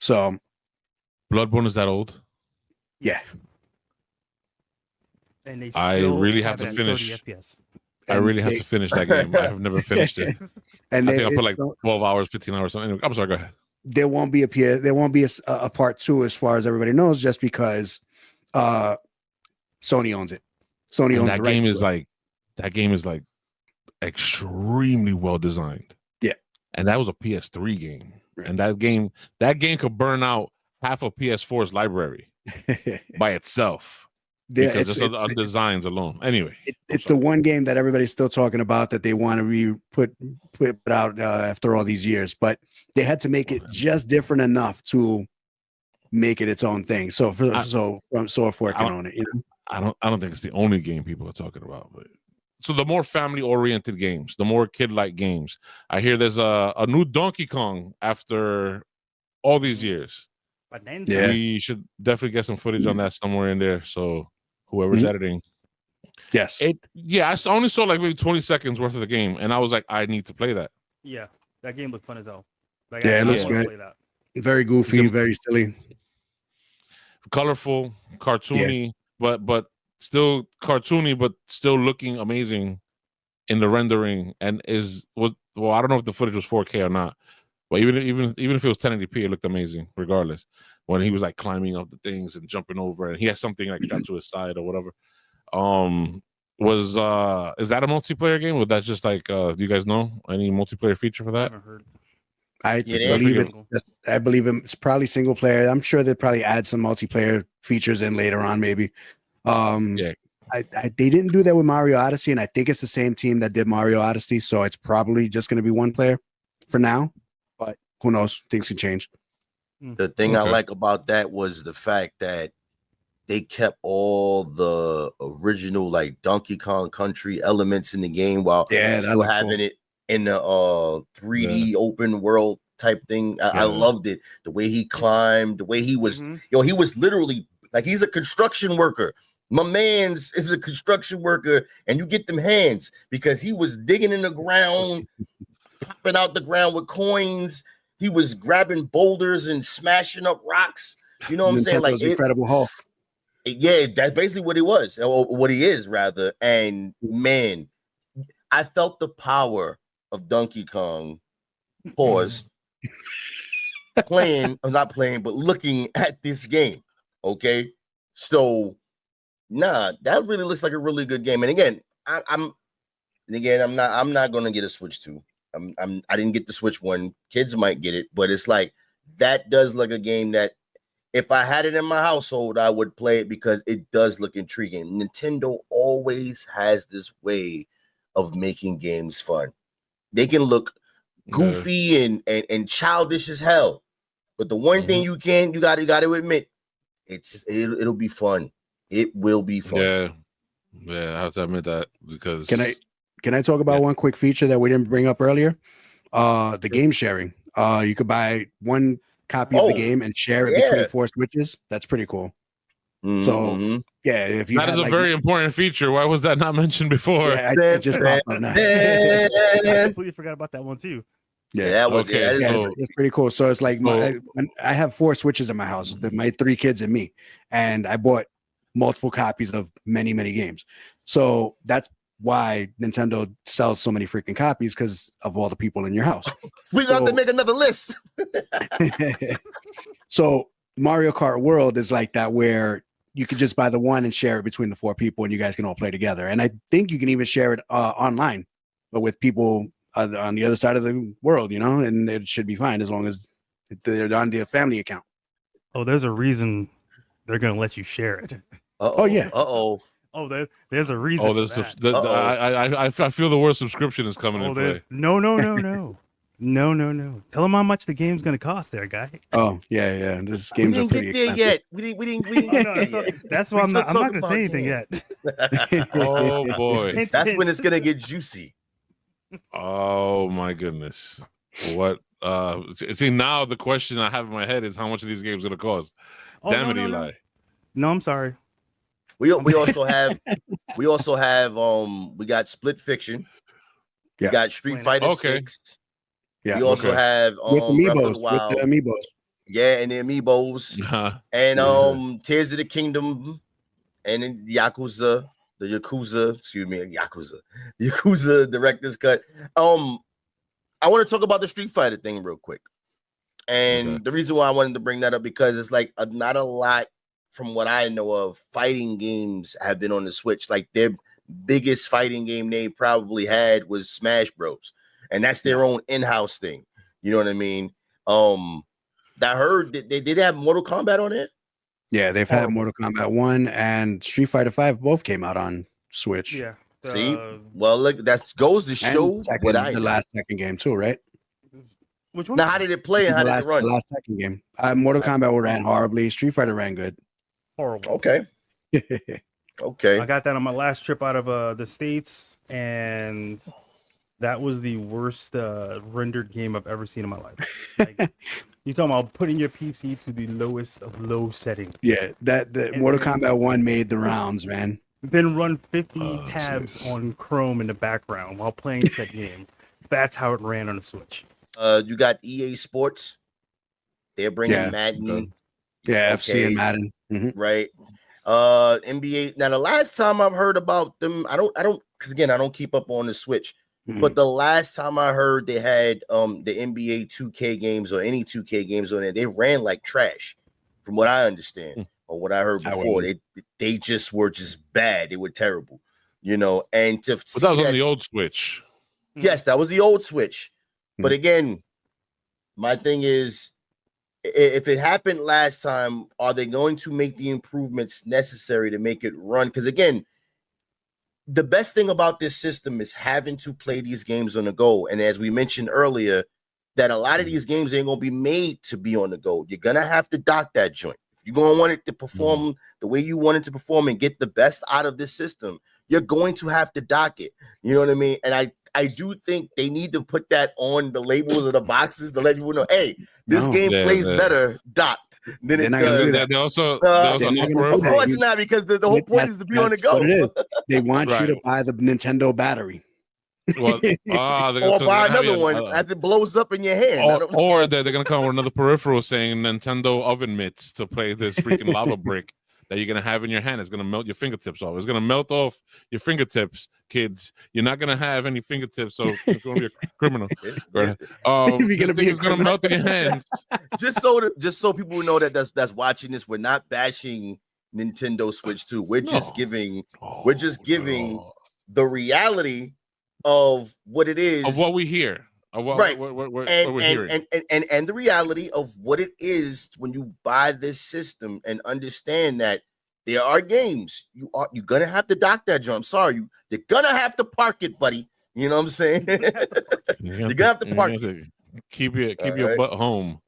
[SPEAKER 3] So
[SPEAKER 1] Bloodborne is that old?
[SPEAKER 3] Yeah.
[SPEAKER 4] And
[SPEAKER 1] I really have to finish. I really have to finish that game. I have never finished it. And I think I put like 12 hours, 15 hours. Anyway, I'm sorry. Go ahead.
[SPEAKER 3] There won't be a part 2, as far as everybody knows, just because Sony owns it. Sony owns
[SPEAKER 1] that game. That game is like extremely well designed.
[SPEAKER 3] Yeah,
[SPEAKER 1] and that was a PS3 game, right. And that game could burn out half of PS4's library by itself.
[SPEAKER 3] Yeah,
[SPEAKER 1] because it's designs alone. Anyway,
[SPEAKER 3] it's the one game that everybody's still talking about that they want to put out after all these years, but they had to make it just different enough to make it its own thing. So Swordfork can own it. You know?
[SPEAKER 1] I don't think it's the only game people are talking about. But so the more family-oriented games, the more kid-like games. I hear there's a new Donkey Kong after all these years.
[SPEAKER 3] Yeah.
[SPEAKER 1] We should definitely get some footage on that somewhere in there. So whoever's editing.
[SPEAKER 3] Yes.
[SPEAKER 1] I only saw like maybe 20 seconds worth of the game, and I was like, I need to play that.
[SPEAKER 4] Yeah, that game looked fun as hell.
[SPEAKER 3] It looks good. Very goofy, very silly.
[SPEAKER 1] Colorful, cartoony, but still cartoony, but still looking amazing in the rendering. And I don't know if the footage was 4K or not. But even if it was 1080p, it looked amazing regardless. When he was like climbing up the things and jumping over, and he has something like strapped to his side or whatever. Was is that a multiplayer game? Or that's just like do you guys know any multiplayer feature for
[SPEAKER 4] I
[SPEAKER 1] that?
[SPEAKER 4] haven't heard.
[SPEAKER 3] I believe it's probably single player. I'm sure they'll probably add some multiplayer features in later on, maybe.
[SPEAKER 1] Yeah.
[SPEAKER 3] They didn't do that with Mario Odyssey, and I think it's the same team that did Mario Odyssey, so it's probably just going to be one player for now. But who knows? Things can change.
[SPEAKER 2] The thing I like about that was the fact that they kept all the original like Donkey Kong Country elements in the game while still having it in the 3D open world type thing. I loved it. The way he climbed, the way he was, he was literally like he's a construction worker. My man's is a construction worker, and you get them hands because he was digging in the ground, popping out the ground with coins. He was grabbing boulders and smashing up rocks. You know what I'm saying? Like
[SPEAKER 3] Incredible Hulk.
[SPEAKER 2] Yeah, that's basically what he was, or what he is, rather. And man, I felt the power of Donkey Kong. Pause. Not playing, but looking at this game. Okay, so that really looks like a really good game. And again, I'm not gonna get a Switch 2. I didn't get the Switch 1. Kids might get it, but it's like that does look a game that if I had it in my household, I would play it because it does look intriguing. Nintendo always has this way of making games fun. They can look goofy and childish as hell, but the one thing you got to admit, it'll be fun. It will be fun.
[SPEAKER 1] Yeah, I have to admit that because
[SPEAKER 3] can I talk about one quick feature that we didn't bring up earlier? The game sharing. You could buy one copy of the game and share it between 4 Switches. That's pretty cool. So if you
[SPEAKER 1] that is a very important feature. Why was that not mentioned before?
[SPEAKER 3] Yeah, I just popped up now.
[SPEAKER 4] I completely forgot about that one too.
[SPEAKER 3] Yeah, it's pretty cool. So it's like I have 4 Switches in my house, my 3 kids and me, and I bought multiple copies of many games. So that's why Nintendo sells so many freaking copies, because of all the people in your house.
[SPEAKER 2] We got to make another list.
[SPEAKER 3] So Mario Kart World is like that, where you can just buy the one and share it between the 4 people, and you guys can all play together. And I think you can even share it online, but with people on the other side of the world, and it should be fine as long as they're on the family account.
[SPEAKER 4] Oh, there's a reason they're gonna let you share it.
[SPEAKER 3] Oh yeah.
[SPEAKER 2] Oh,
[SPEAKER 4] there's a reason.
[SPEAKER 1] Oh, I feel the word subscription is coming into play.
[SPEAKER 4] No. Tell them how much the game's gonna cost, there, guy.
[SPEAKER 3] Oh yeah. This game's
[SPEAKER 2] are pretty expensive. Yet. We didn't.
[SPEAKER 4] That's why I'm not gonna say anything yet.
[SPEAKER 1] Oh boy,
[SPEAKER 2] that's when it's gonna get juicy.
[SPEAKER 1] Oh my goodness. What? See, now the question I have in my head is how much are these games gonna cost? Damn it, Eli.
[SPEAKER 4] No, I'm sorry.
[SPEAKER 2] We also have we got Split Fiction. We got Street Fighter 6.
[SPEAKER 3] Yeah.
[SPEAKER 2] We also have
[SPEAKER 3] with the amiibos.
[SPEAKER 2] Yeah, and the amiibos. And Tears of the Kingdom, and then Yakuza Director's Cut. I want to talk about the Street Fighter thing real quick. And the reason why I wanted to bring that up, because it's like not a lot, from what I know of, fighting games have been on the Switch. Like their biggest fighting game they probably had was Smash Bros. And that's their own in-house thing. You know what I mean? I heard that they did have Mortal Kombat on it.
[SPEAKER 3] Yeah, they've had Mortal Kombat 1 and Street Fighter 5 both came out on Switch.
[SPEAKER 4] Yeah.
[SPEAKER 2] See? Well, look, that goes to show what I
[SPEAKER 3] the last second game too, right?
[SPEAKER 4] Which one?
[SPEAKER 2] Now, how did it play and how did it run?
[SPEAKER 3] The last second game. Mortal Kombat ran horribly. Street Fighter ran good.
[SPEAKER 4] Horrible.
[SPEAKER 2] Okay. Okay.
[SPEAKER 4] I got that on my last trip out of the States, and that was the worst rendered game I've ever seen in my life. Like, you're talking about putting your PC to the lowest of low settings.
[SPEAKER 3] Yeah, that Mortal Kombat 1 made the rounds, man.
[SPEAKER 4] Then run 50 tabs on Chrome in the background while playing that game. That's how it ran on the Switch.
[SPEAKER 2] You got EA Sports. They're bringing Madden.
[SPEAKER 3] Yeah, FC and Madden.
[SPEAKER 2] Right. NBA. Now, the last time I've heard about them, I don't, because again, I don't keep up on the Switch. But the last time I heard they had the NBA 2K games or any 2K games on there, they ran like trash, from what I understand or what I heard before. They just were just bad. They were terrible. you know, and to
[SPEAKER 1] but that was on the old Switch.
[SPEAKER 2] Yes, that was the old Switch. But again, my thing is, if it happened last time, are they going to make the improvements necessary to make it run? Because again, the best thing about this system is having to play these games on the go. And as we mentioned earlier, that a lot of these games ain't going to be made to be on the go. You're going to have to dock that joint. If you're going to want it to perform the way you want it to perform and get the best out of this system, you're going to have to dock it. You know what I mean? And I do think they need to put that on the labels of the boxes to let people know, hey, this game plays better docked than it does.
[SPEAKER 1] They also of
[SPEAKER 2] course not, because the whole point is to be on the go.
[SPEAKER 3] What it is. They want you to buy the Nintendo battery.
[SPEAKER 1] Well,
[SPEAKER 2] or buy another one as it blows up in your hand.
[SPEAKER 1] Or they're going to come with another peripheral saying Nintendo oven mitts to play this freaking lava brick that you're going to have in your hand. It's going to melt your fingertips off. It's going to melt off your fingertips, kids. You're not going to have any fingertips, so it's going to be a criminal. Right? It's going to melt in your hands.
[SPEAKER 2] Just so people know that's watching this, we're not bashing Nintendo Switch 2. We're just giving the reality of what it is,
[SPEAKER 1] of what we hear. What we're hearing.
[SPEAKER 2] And the reality of what it is when you buy this system and understand that there are games you're gonna have to dock that jump. I'm sorry, you're gonna have to park it, buddy. You know what I'm saying? You're gonna have to park it.
[SPEAKER 1] Keep your butt home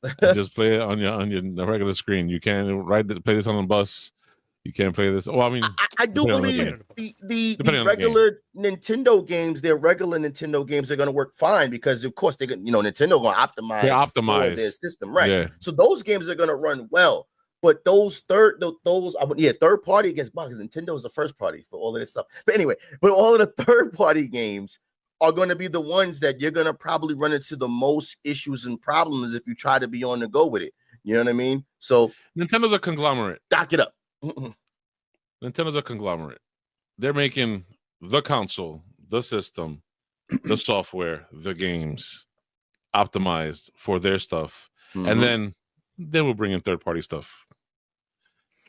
[SPEAKER 1] and just play it on your regular screen. You can't play this on the bus. You can't play this. Well, I mean,
[SPEAKER 2] I do believe the regular Nintendo games, their regular Nintendo games are going to work fine because, of course, Nintendo going to optimize their system, right? Yeah. So those games are going to run well. But those third party against because Nintendo is the first party for all of this stuff. But anyway, all of the third party games are going to be the ones that you're going to probably run into the most issues and problems if you try to be on the go with it. You know what I mean? So
[SPEAKER 1] Nintendo's a conglomerate.
[SPEAKER 2] Dock it up.
[SPEAKER 1] Nintendo's a conglomerate. They're making the console, the system, the software, the games optimized for their stuff, and then they will bring in third-party stuff.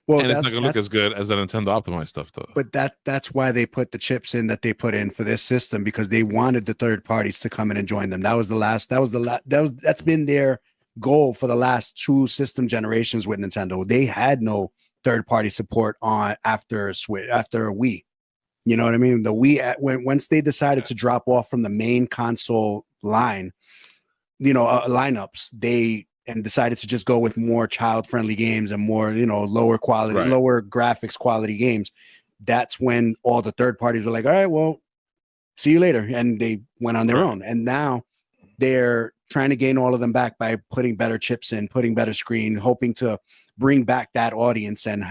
[SPEAKER 1] Well, and it's not going to look as good as the Nintendo optimized stuff, though.
[SPEAKER 3] But that's why they put the chips in that they put in for this system, because they wanted the third parties to come in and join them. That's been their goal for the last 2 system generations with Nintendo. They had no third-party support after Wii. You know what I mean? The Wii, once they decided to drop off from the main console line, lineups, they decided to just go with more child-friendly games and more, lower quality, lower graphics quality games. That's when all the third parties were like, all right, well, see you later. And they went on their own. And now they're trying to gain all of them back by putting better chips in, putting better screen, hoping to bring back that audience and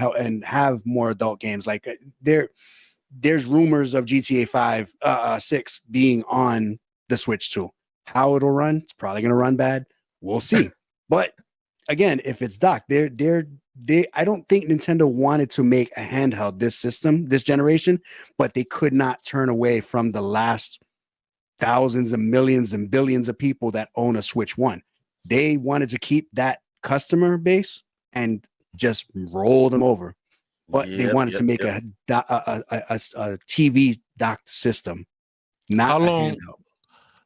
[SPEAKER 3] have more adult games. Like there's rumors of GTA 6 being on the Switch too. How it'll run, it's probably going to run bad. We'll see. But again, if it's docked, I don't think Nintendo wanted to make a handheld this generation, but they could not turn away from the last thousands and millions and billions of people that own a Switch 1. They wanted to keep that customer base and just roll them over, but they wanted to make a TV docked system. Not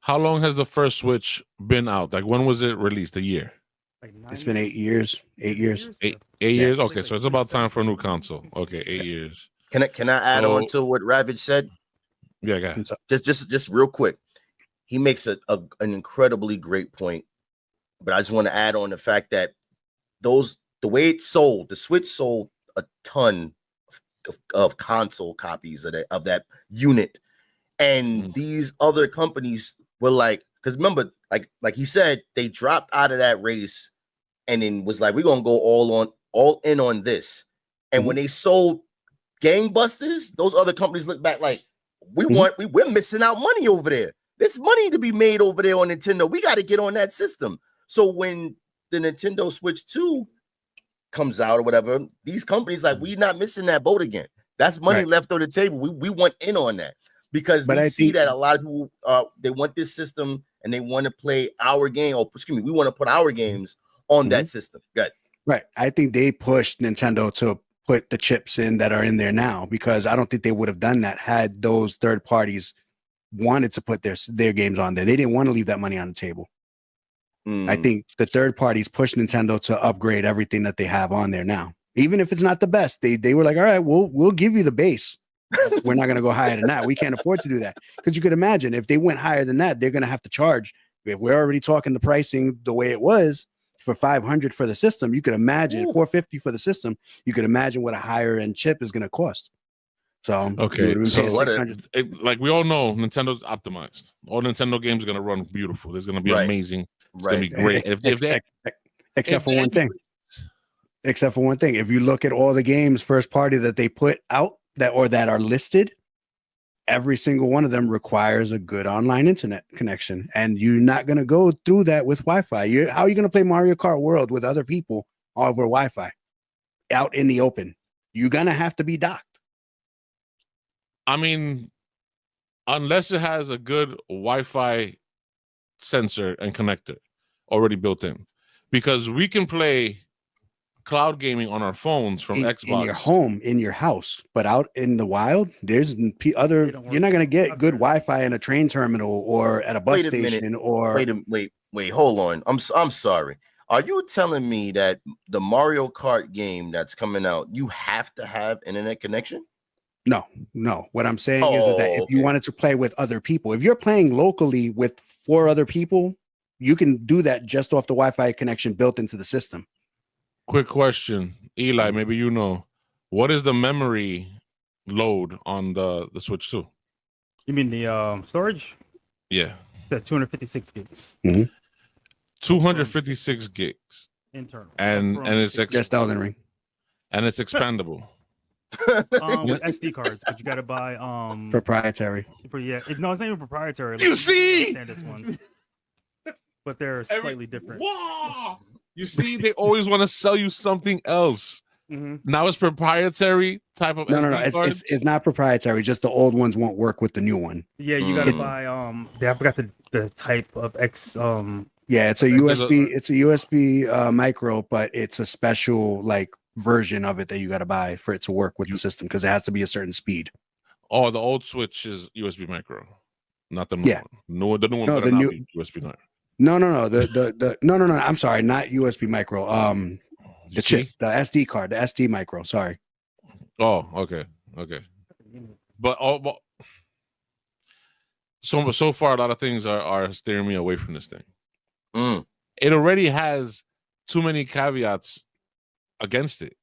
[SPEAKER 1] how long has the first Switch been out? Like, when was it released? A year?
[SPEAKER 3] It's been 8 years. 8 years.
[SPEAKER 1] 8 years. Okay, so it's about time for a new console. Okay, 8 years.
[SPEAKER 2] Can I add on to what Ravage said?
[SPEAKER 1] Yeah, go ahead.
[SPEAKER 2] Just real quick. He makes an incredibly great point, but I just want to add on the fact that the way it sold, the Switch sold a ton of console copies of that unit, and these other companies were like, because remember, like he said, they dropped out of that race, and then was like, we're gonna go all in on this. And when they sold gangbusters, those other companies look back like, we're missing out money over there. There's money to be made over there on Nintendo. We got to get on that system. So when the Nintendo Switch 2 comes out or whatever, these companies like, we're not missing that boat again. That's money left on the table. We want in on that, because I see that a lot of people they want this system and they want to play our game. Or excuse me, we want to put our games on that system. Good.
[SPEAKER 3] Right. I think they pushed Nintendo to put the chips in that are in there now, because I don't think they would have done that had those third parties wanted to put their games on there. They didn't want to leave that money on the table. I think the third parties pushed Nintendo to upgrade everything that they have on there now. Even if it's not the best, they were like, all right, we'll give you the base. We're not going to go higher than that. We can't afford to do that. Because you could imagine if they went higher than that, they're going to have to charge. If we're already talking the pricing the way it was for $500 for the system, you could imagine $450 for the system. You could imagine what a higher end chip is going to cost. So
[SPEAKER 1] okay, so like we all know, Nintendo's optimized. All Nintendo games are going to run beautiful. It's going to be amazing. It's going to be great.
[SPEAKER 3] Except for one thing. Except for one thing. If you look at all the games first party that they put out that are listed, every single one of them requires a good online internet connection, and you're not going to go through that with Wi-Fi. How are you going to play Mario Kart World with other people over Wi-Fi out in the open? You're going to have to be docked.
[SPEAKER 1] I mean, unless it has a good Wi-Fi sensor and connector already built in, because we can play cloud gaming on our phones from Xbox
[SPEAKER 3] in your home, in your house, but out in the wild, there's other. You're not going to get good Wi-Fi in a train terminal or at a bus station. Or
[SPEAKER 2] wait, hold on. I'm sorry. Are you telling me that the Mario Kart game that's coming out, you have to have internet connection?
[SPEAKER 3] No. What I'm saying is that if you wanted to play with other people, if you're playing locally with 4 other people, you can do that just off the Wi-Fi connection built into the system.
[SPEAKER 1] Quick question, Eli, maybe you know, what is the memory load on the Switch 2?
[SPEAKER 4] You mean the storage?
[SPEAKER 1] Yeah.
[SPEAKER 4] That 256 gigs.
[SPEAKER 1] 256 gigs.
[SPEAKER 4] Internal.
[SPEAKER 1] And it's
[SPEAKER 3] just Elden Ring.
[SPEAKER 1] And it's expandable.
[SPEAKER 4] With SD cards, but you got to buy
[SPEAKER 3] proprietary.
[SPEAKER 4] Yeah, no, it's not even proprietary.
[SPEAKER 1] You see,
[SPEAKER 4] ones, but they're slightly different.
[SPEAKER 1] Wow. You see, they always want to sell you something else. Now it's proprietary type of.
[SPEAKER 3] No. It's not proprietary. Just the old ones won't work with the new one.
[SPEAKER 4] Yeah, you got to buy. I forgot the type of X.
[SPEAKER 3] Yeah, it's a USB. It's a USB micro, but it's a special like version of it that you got to buy for it to work with the system, because it has to be a certain speed.
[SPEAKER 1] Oh, the old Switch is USB micro, not the new one. The new one.
[SPEAKER 3] No, the new
[SPEAKER 1] USB micro.
[SPEAKER 3] No. No. I'm sorry, not USB micro. The chip, the SD card, the SD micro. Sorry.
[SPEAKER 1] Oh, okay. But so far, a lot of things are steering me away from this thing. It already has too many caveats against it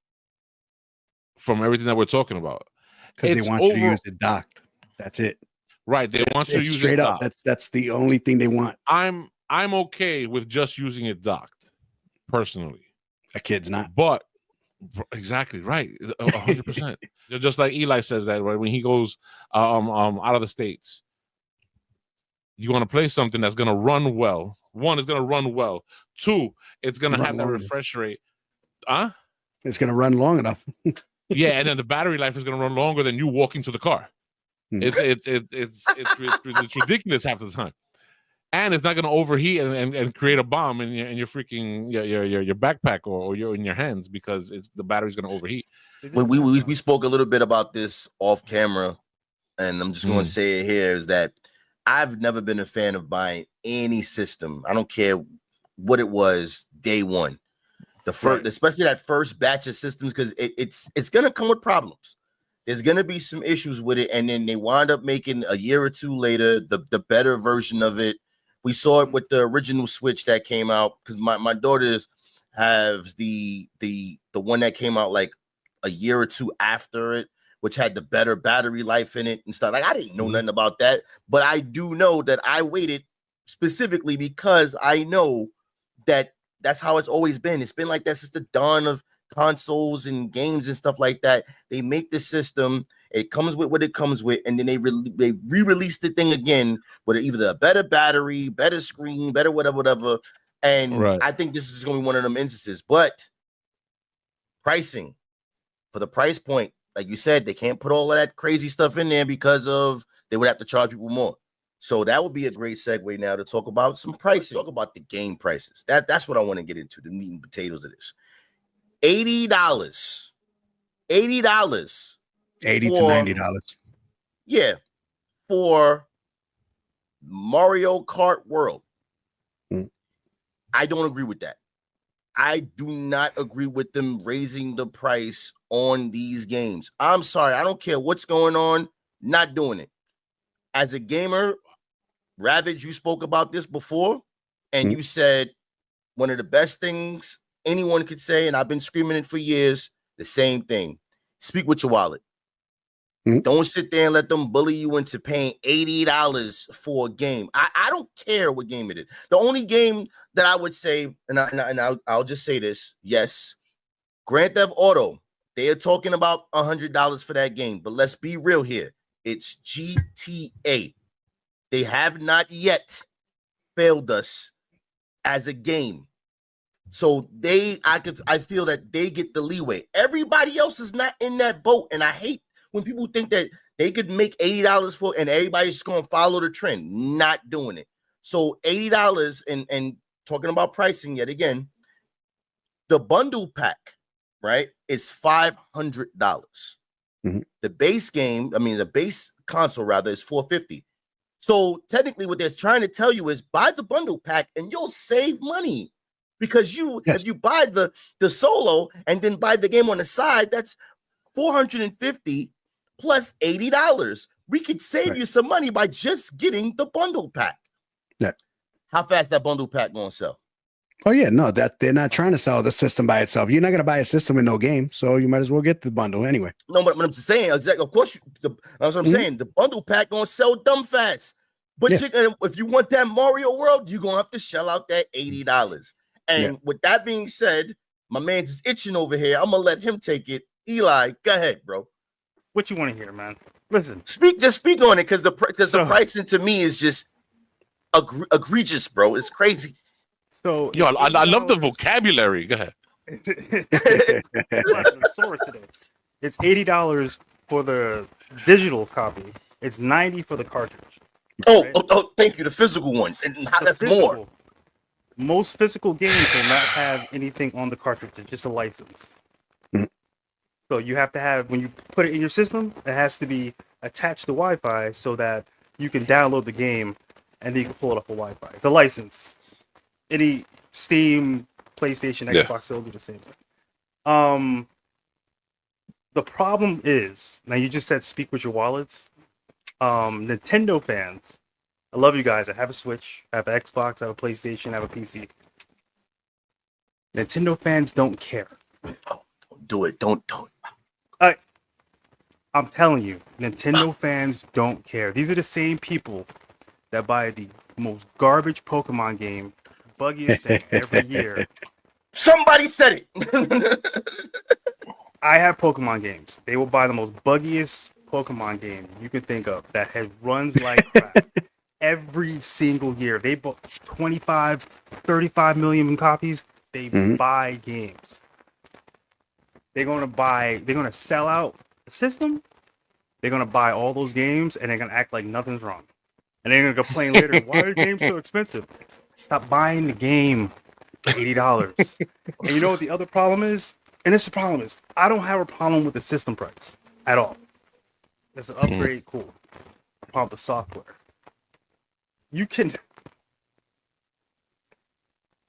[SPEAKER 1] from everything that we're talking about,
[SPEAKER 3] because they want you to use it docked. That's it.
[SPEAKER 1] Right? They want you to use
[SPEAKER 3] straight
[SPEAKER 1] it
[SPEAKER 3] up.
[SPEAKER 1] Docked.
[SPEAKER 3] That's the only thing they want.
[SPEAKER 1] I'm okay with just using it docked, personally.
[SPEAKER 3] A kid's not.
[SPEAKER 1] But exactly right, 100%. Just like Eli says that, right? When he goes out of the States, you want to play something that's going to run well. 1, it's going to run well. 2, it's going to have that refresh rate.
[SPEAKER 3] It's going to run long enough.
[SPEAKER 1] Yeah, and then the battery life is going to run longer than you walking to the car. It's ridiculous half the time, and it's not going to overheat and create a bomb in your freaking your backpack or in your hands, because the battery's going to overheat.
[SPEAKER 2] We spoke a little bit about this off camera, and I'm just going to say it here, is that I've never been a fan of buying any system. I don't care what it was, day one. The first, especially that first batch of systems, because it's gonna come with problems. There's gonna be some issues with it, and then they wind up making a year or two later the better version of it. We saw it with the original Switch that came out, because my daughters have the one that came out like a year or two after it, which had the better battery life in it and stuff. Like, I didn't know nothing about that, but I do know that I waited specifically because I know that that's how it's always been. It's been like that since the dawn of consoles and games and stuff like that. They make the system, it comes with what it comes with, and then they re-release the thing again with either a better battery, better screen, better whatever. And I think this is going to be one of them instances. But pricing, for the price point, like you said, they can't put all of that crazy stuff in there because they would have to charge people more. So that would be a great segue now to talk about some pricing. Talk about the game prices. That's what I want to get into, the meat and potatoes of this. $80 $80.
[SPEAKER 3] $80 to $90.
[SPEAKER 2] Yeah, for Mario Kart World. I don't agree with that. I do not agree with them raising the price on these games. I'm sorry. I don't care what's going on. Not doing it. As a gamer, Ravage, you spoke about this before, and you said one of the best things anyone could say, and I've been screaming it for years, the same thing. Speak with your wallet. Don't sit there and let them bully you into paying $80 for a game. I don't care what game it is. The only game that I would say, and I'll just say this, yes, Grand Theft Auto, they are talking about $100 for that game. But let's be real here. It's GTA. They have not yet failed us as a game. So I feel that they get the leeway. Everybody else is not in that boat. And I hate when people think that they could make $80 for, and everybody's just going to follow the trend. Not doing it. So $80 and talking about pricing yet again, the bundle pack, right, is $500. The base game, the base console rather, is $450. So technically what they're trying to tell you is buy the bundle pack and you'll save money. Because if you buy the solo and then buy the game on the side, that's $450 plus $80. We could save you some money by just getting the bundle pack.
[SPEAKER 3] Yeah.
[SPEAKER 2] How fast that bundle pack gonna sell?
[SPEAKER 3] Oh yeah, no, that they're not trying to sell the system by itself. You're not gonna buy a system with no game, so you might as well get the bundle anyway.
[SPEAKER 2] No, but I'm just saying, exactly. Of course, that's what I'm saying. The bundle pack gonna sell dumb fast. But if you want that Mario World, you're gonna have to shell out that $80. And with that being said, my man's is itching over here. I'm gonna let him take it. Eli, go ahead, bro.
[SPEAKER 4] What you want to hear, man? Listen,
[SPEAKER 2] speak on it, because the pricing to me is just egregious, bro. It's crazy.
[SPEAKER 4] So
[SPEAKER 1] yo, I love the vocabulary. Go ahead.
[SPEAKER 4] It's $80 for the digital copy. It's $90 for the cartridge.
[SPEAKER 2] Oh, thank you. The physical one, and that's more.
[SPEAKER 4] Most physical games will not have anything on the cartridge. It's just a license. So you have to have, when you put it in your system, it has to be attached to Wi-Fi so that you can download the game and then you can pull it off of Wi-Fi. It's a license. Any Steam, PlayStation, Xbox, they'll do the same thing. The problem is, now you just said speak with your wallets. Nintendo fans, I love you guys. I have a Switch, I have an Xbox, I have a PlayStation, I have a PC. Nintendo fans don't care.
[SPEAKER 2] Don't do it. Don't do it.
[SPEAKER 4] I'm telling you, Nintendo fans don't care. These are the same people that buy the most garbage Pokemon game, buggiest thing every year.
[SPEAKER 2] Somebody said it.
[SPEAKER 4] I have Pokemon games. They will buy the most buggiest Pokemon game you can think of that runs like crap every single year. They bought 25, 35 million copies. They buy games. They're going to sell out the system. They're going to buy all those games and they're going to act like nothing's wrong. And they're going to complain later, why are games so expensive? Stop buying the game $80. And you know what the other problem is? And this is the problem is, I don't have a problem with the system price at all. It's an upgrade, cool. Problem with the software.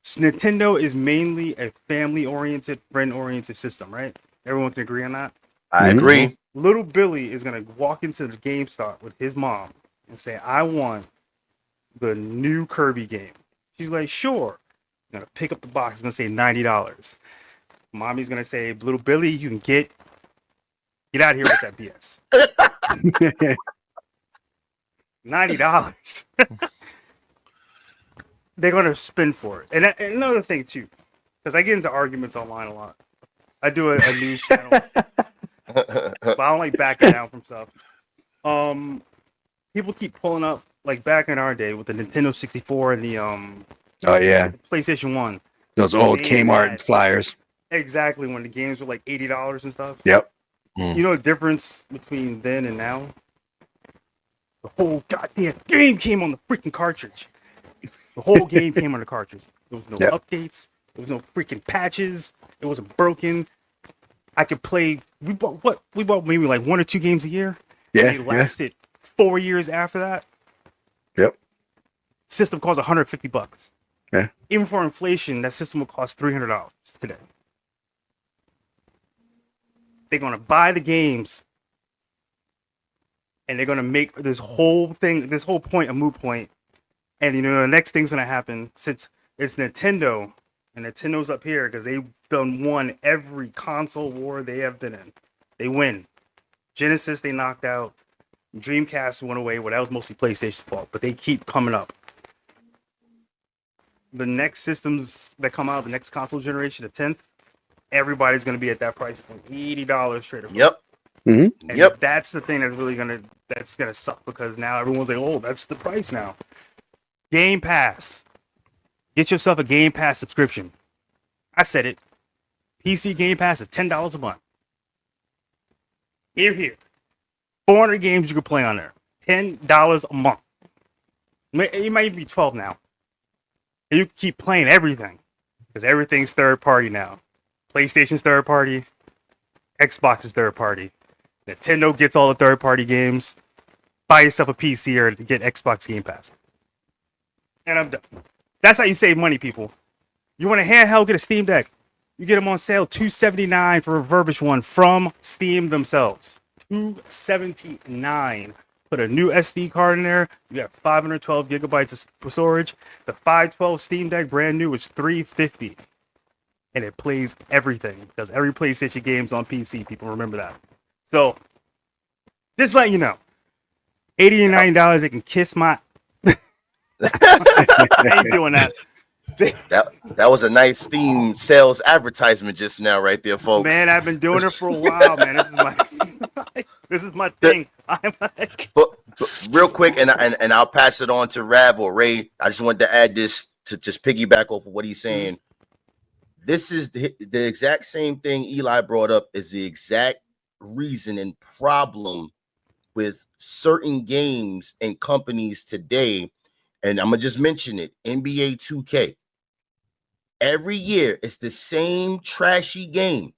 [SPEAKER 4] Nintendo is mainly a family-oriented, friend-oriented system, right? Everyone can agree on that?
[SPEAKER 2] I agree.
[SPEAKER 4] Little Billy is going to walk into the GameStop with his mom and say, I want the new Kirby game. She's like, sure. Going to pick up the box. It's going to say $90. Mommy's going to say, Little Billy, you can get out of here with that BS. $90. They're going to spend for it. And another thing, too, because I get into arguments online a lot. I do a news channel, but I don't like backing down from stuff. People keep pulling up, like back in our day with the Nintendo 64 and the PlayStation 1.
[SPEAKER 3] Those old Kmart flyers.
[SPEAKER 4] Exactly, when the games were like $80 and stuff.
[SPEAKER 3] Yep.
[SPEAKER 4] You know the difference between then and now? The whole goddamn game came on the freaking cartridge. The whole game came on the cartridge. There was no updates. There was no freaking patches. It wasn't broken. I could play we bought maybe like 1 or 2 games a year.
[SPEAKER 3] Yeah,
[SPEAKER 4] and they lasted 4 years after that.
[SPEAKER 3] Yep.
[SPEAKER 4] System costs $150.
[SPEAKER 3] Yeah.
[SPEAKER 4] Even for inflation, that system will cost $300 today. They're gonna buy the games, and they're gonna make this whole point a moot point. And the next thing's gonna happen, since it's Nintendo, and Nintendo's up here because they've won every console war they have been in. They win. Genesis they knocked out. Dreamcast went away. Well, that was mostly PlayStation's fault, but they keep coming up. The next systems that come out, the next console generation, the 10th, everybody's going to be at that price point, $80 straight away.
[SPEAKER 2] Yep.
[SPEAKER 3] Mm-hmm.
[SPEAKER 2] And yep.
[SPEAKER 4] That's the thing that's really gonna suck, because now everyone's like, oh, that's the price now. Game Pass. Get yourself a Game Pass subscription. I said it. PC Game Pass is $10 a month. Here. 400 games you can play on there. $10 a month. It might even be 12 now. And you can keep playing everything, because everything's third party now. PlayStation's third party. Xbox is third party. Nintendo gets all the third party games. Buy yourself a PC or get Xbox Game Pass. And I'm done. That's how you save money, people. You want a handheld, get a Steam Deck. You get them on sale, $279 for a refurbished one from Steam themselves. $279. Put a new SD card in there. You got 512 gigabytes of storage. The 512 Steam Deck brand new is $350. And it plays everything, because every PlayStation game's on PC. People remember that. So, just letting you know, $80 or $90, they can kiss my. I ain't doing that.
[SPEAKER 2] That was a nice Steam sales advertisement just now, right there, folks.
[SPEAKER 4] Man, I've been doing it for a while, man. This is my thing. I'm like,
[SPEAKER 2] but real quick, and I'll pass it on to Rav or Ray. I just wanted to add this to just piggyback off of what he's saying. This is the exact same thing Eli brought up, is the exact reason and problem with certain games and companies today. And I'm going to just mention it. NBA 2K. Every year, it's the same trashy game.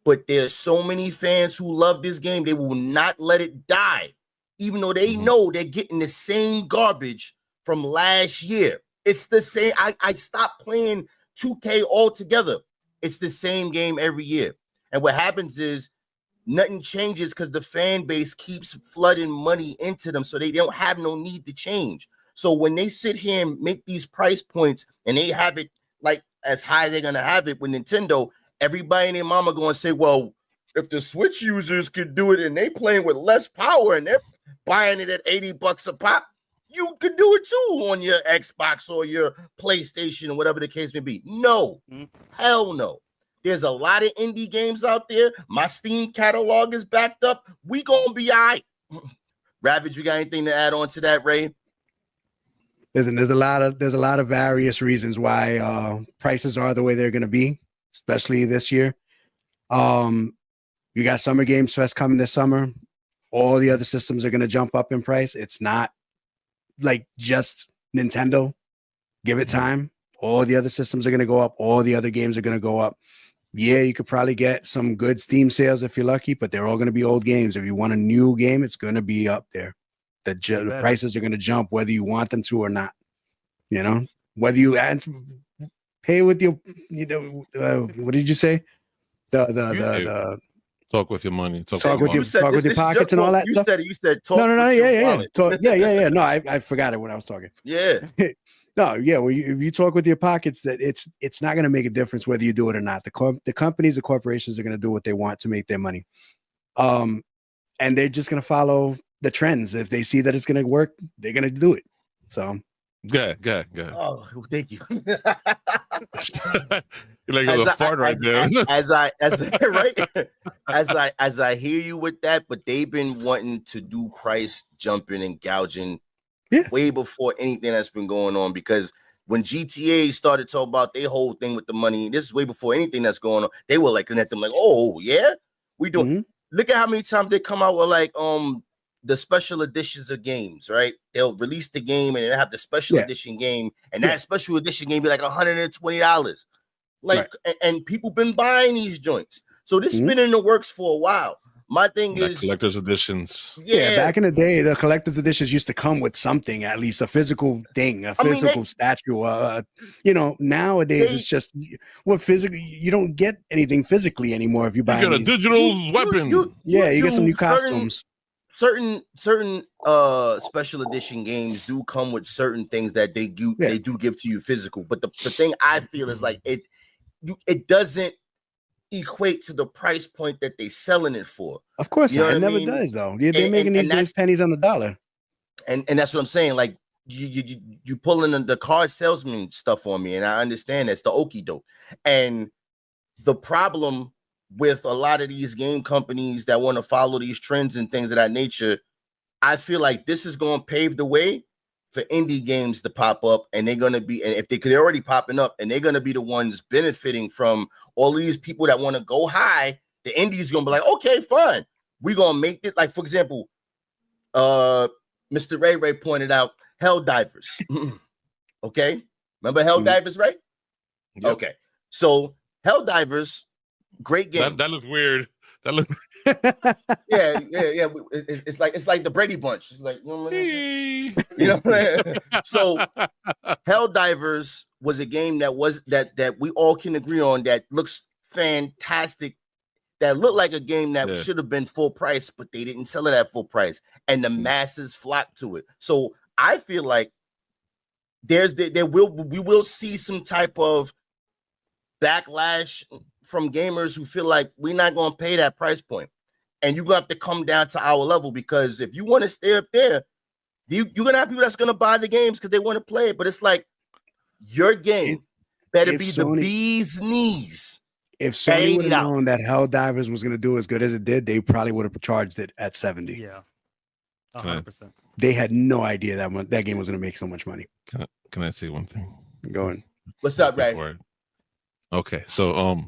[SPEAKER 2] But there's so many fans who love this game, they will not let it die. Even though they know they're getting the same garbage from last year. It's the same. I stopped playing 2K altogether. It's the same game every year. And what happens is nothing changes because the fan base keeps flooding money into them, so they don't have no need to change. So when they sit here and make these price points and they have it like as high as they're going to have it with Nintendo, everybody and their mama going to say, well, if the Switch users could do it and they playing with less power and they're buying it at $80 a pop, you could do it too on your Xbox or your PlayStation or whatever the case may be. No, hell no. There's a lot of indie games out there. My Steam catalog is backed up. We gonna be all right. Ravage, you got anything to add on to that, Ray?
[SPEAKER 3] There's a lot of various reasons why prices are the way they're gonna be, especially this year. You got Summer Games Fest coming this summer. All the other systems are gonna jump up in price. It's not like just Nintendo. Give it time. All the other systems are going to go up. All the other games are going to go up. Yeah, you could probably get some good Steam sales if you're lucky, but they're all going to be old games. If you want a new game, it's going to be up there. The prices are going to jump whether you want them to or not. You know, whether you pay with your, what did you say? The
[SPEAKER 1] talk with your money.
[SPEAKER 3] Talk with your pockets and all that.
[SPEAKER 2] You said talk.
[SPEAKER 3] No. Yeah. No, I forgot it when I was talking.
[SPEAKER 2] Yeah.
[SPEAKER 3] No, yeah. Well, if you talk with your pockets, that it's not going to make a difference whether you do it or not. The companies, the corporations are going to do what they want to make their money, and they're just going to follow the trends. If they see that it's going to work, they're going to do it. So.
[SPEAKER 1] Good.
[SPEAKER 2] Oh, thank you.
[SPEAKER 1] You're like a fart right there.
[SPEAKER 2] As I hear you with that, but they've been wanting to do price jumping and gouging way before anything that's been going on, because when GTA started talking about their whole thing with the money, this is way before anything that's going on. They were like looking at them like, oh yeah, we do. Mm-hmm. Look at how many times they come out with like the special editions of games, right? They'll release the game and they'll have the special edition game, and that special edition game be like $120. Like, and people been buying these joints. So this has been in the works for a while. My thing is
[SPEAKER 1] collector's editions.
[SPEAKER 3] Yeah, back in the day, the collector's editions used to come with something, at least a physical thing, a physical statue. Nowadays it's just physical. You don't get anything physically anymore if you buy.
[SPEAKER 1] You get a digital weapon.
[SPEAKER 3] You get some new costumes.
[SPEAKER 2] Certain special edition games do come with certain things that they do give to you physical. But the thing I feel is like it doesn't equate to the price point that they selling it for.
[SPEAKER 3] Of course not. It never does though. They're making these games pennies on the dollar.
[SPEAKER 2] And that's what I'm saying. Like you pulling the card salesman stuff on me, and I understand that's the okie doke. And the problem with a lot of these game companies that want to follow these trends and things of that nature, I feel like this is going to pave the way for indie games to pop up, and they're going to be, and if they're already popping up, and they're going to be the ones benefiting from all these people that want to go high. The indies going to be like, okay, fine, we're going to make it. Like, for example, Mr. Ray pointed out Helldivers. Okay, remember Helldivers, right? Yep. Okay, so Helldivers, great game.
[SPEAKER 1] That looked weird. That looked
[SPEAKER 2] yeah. It's like the Brady Bunch. It's like, you know what I mean? So Helldivers was a game that we all can agree on that looks fantastic. That looked like a game that should have been full price, but they didn't sell it at full price, and the masses flocked to it. So I feel like we will see some type of backlash from gamers who feel like we're not going to pay that price point, and you're going to have to come down to our level, because if you want to stay up there, you're going to have people that's going to buy the games because they want to play it. But it's like, your game better be the bee's knees.
[SPEAKER 3] If Sony would have known that Helldivers was going to do as good as it did, they probably would have charged it at 70.
[SPEAKER 4] Yeah, 100%.
[SPEAKER 3] They had no idea that game was going to make so much money.
[SPEAKER 1] Can I say one thing?
[SPEAKER 3] Go on.
[SPEAKER 2] What's up, Ray?
[SPEAKER 1] Okay, so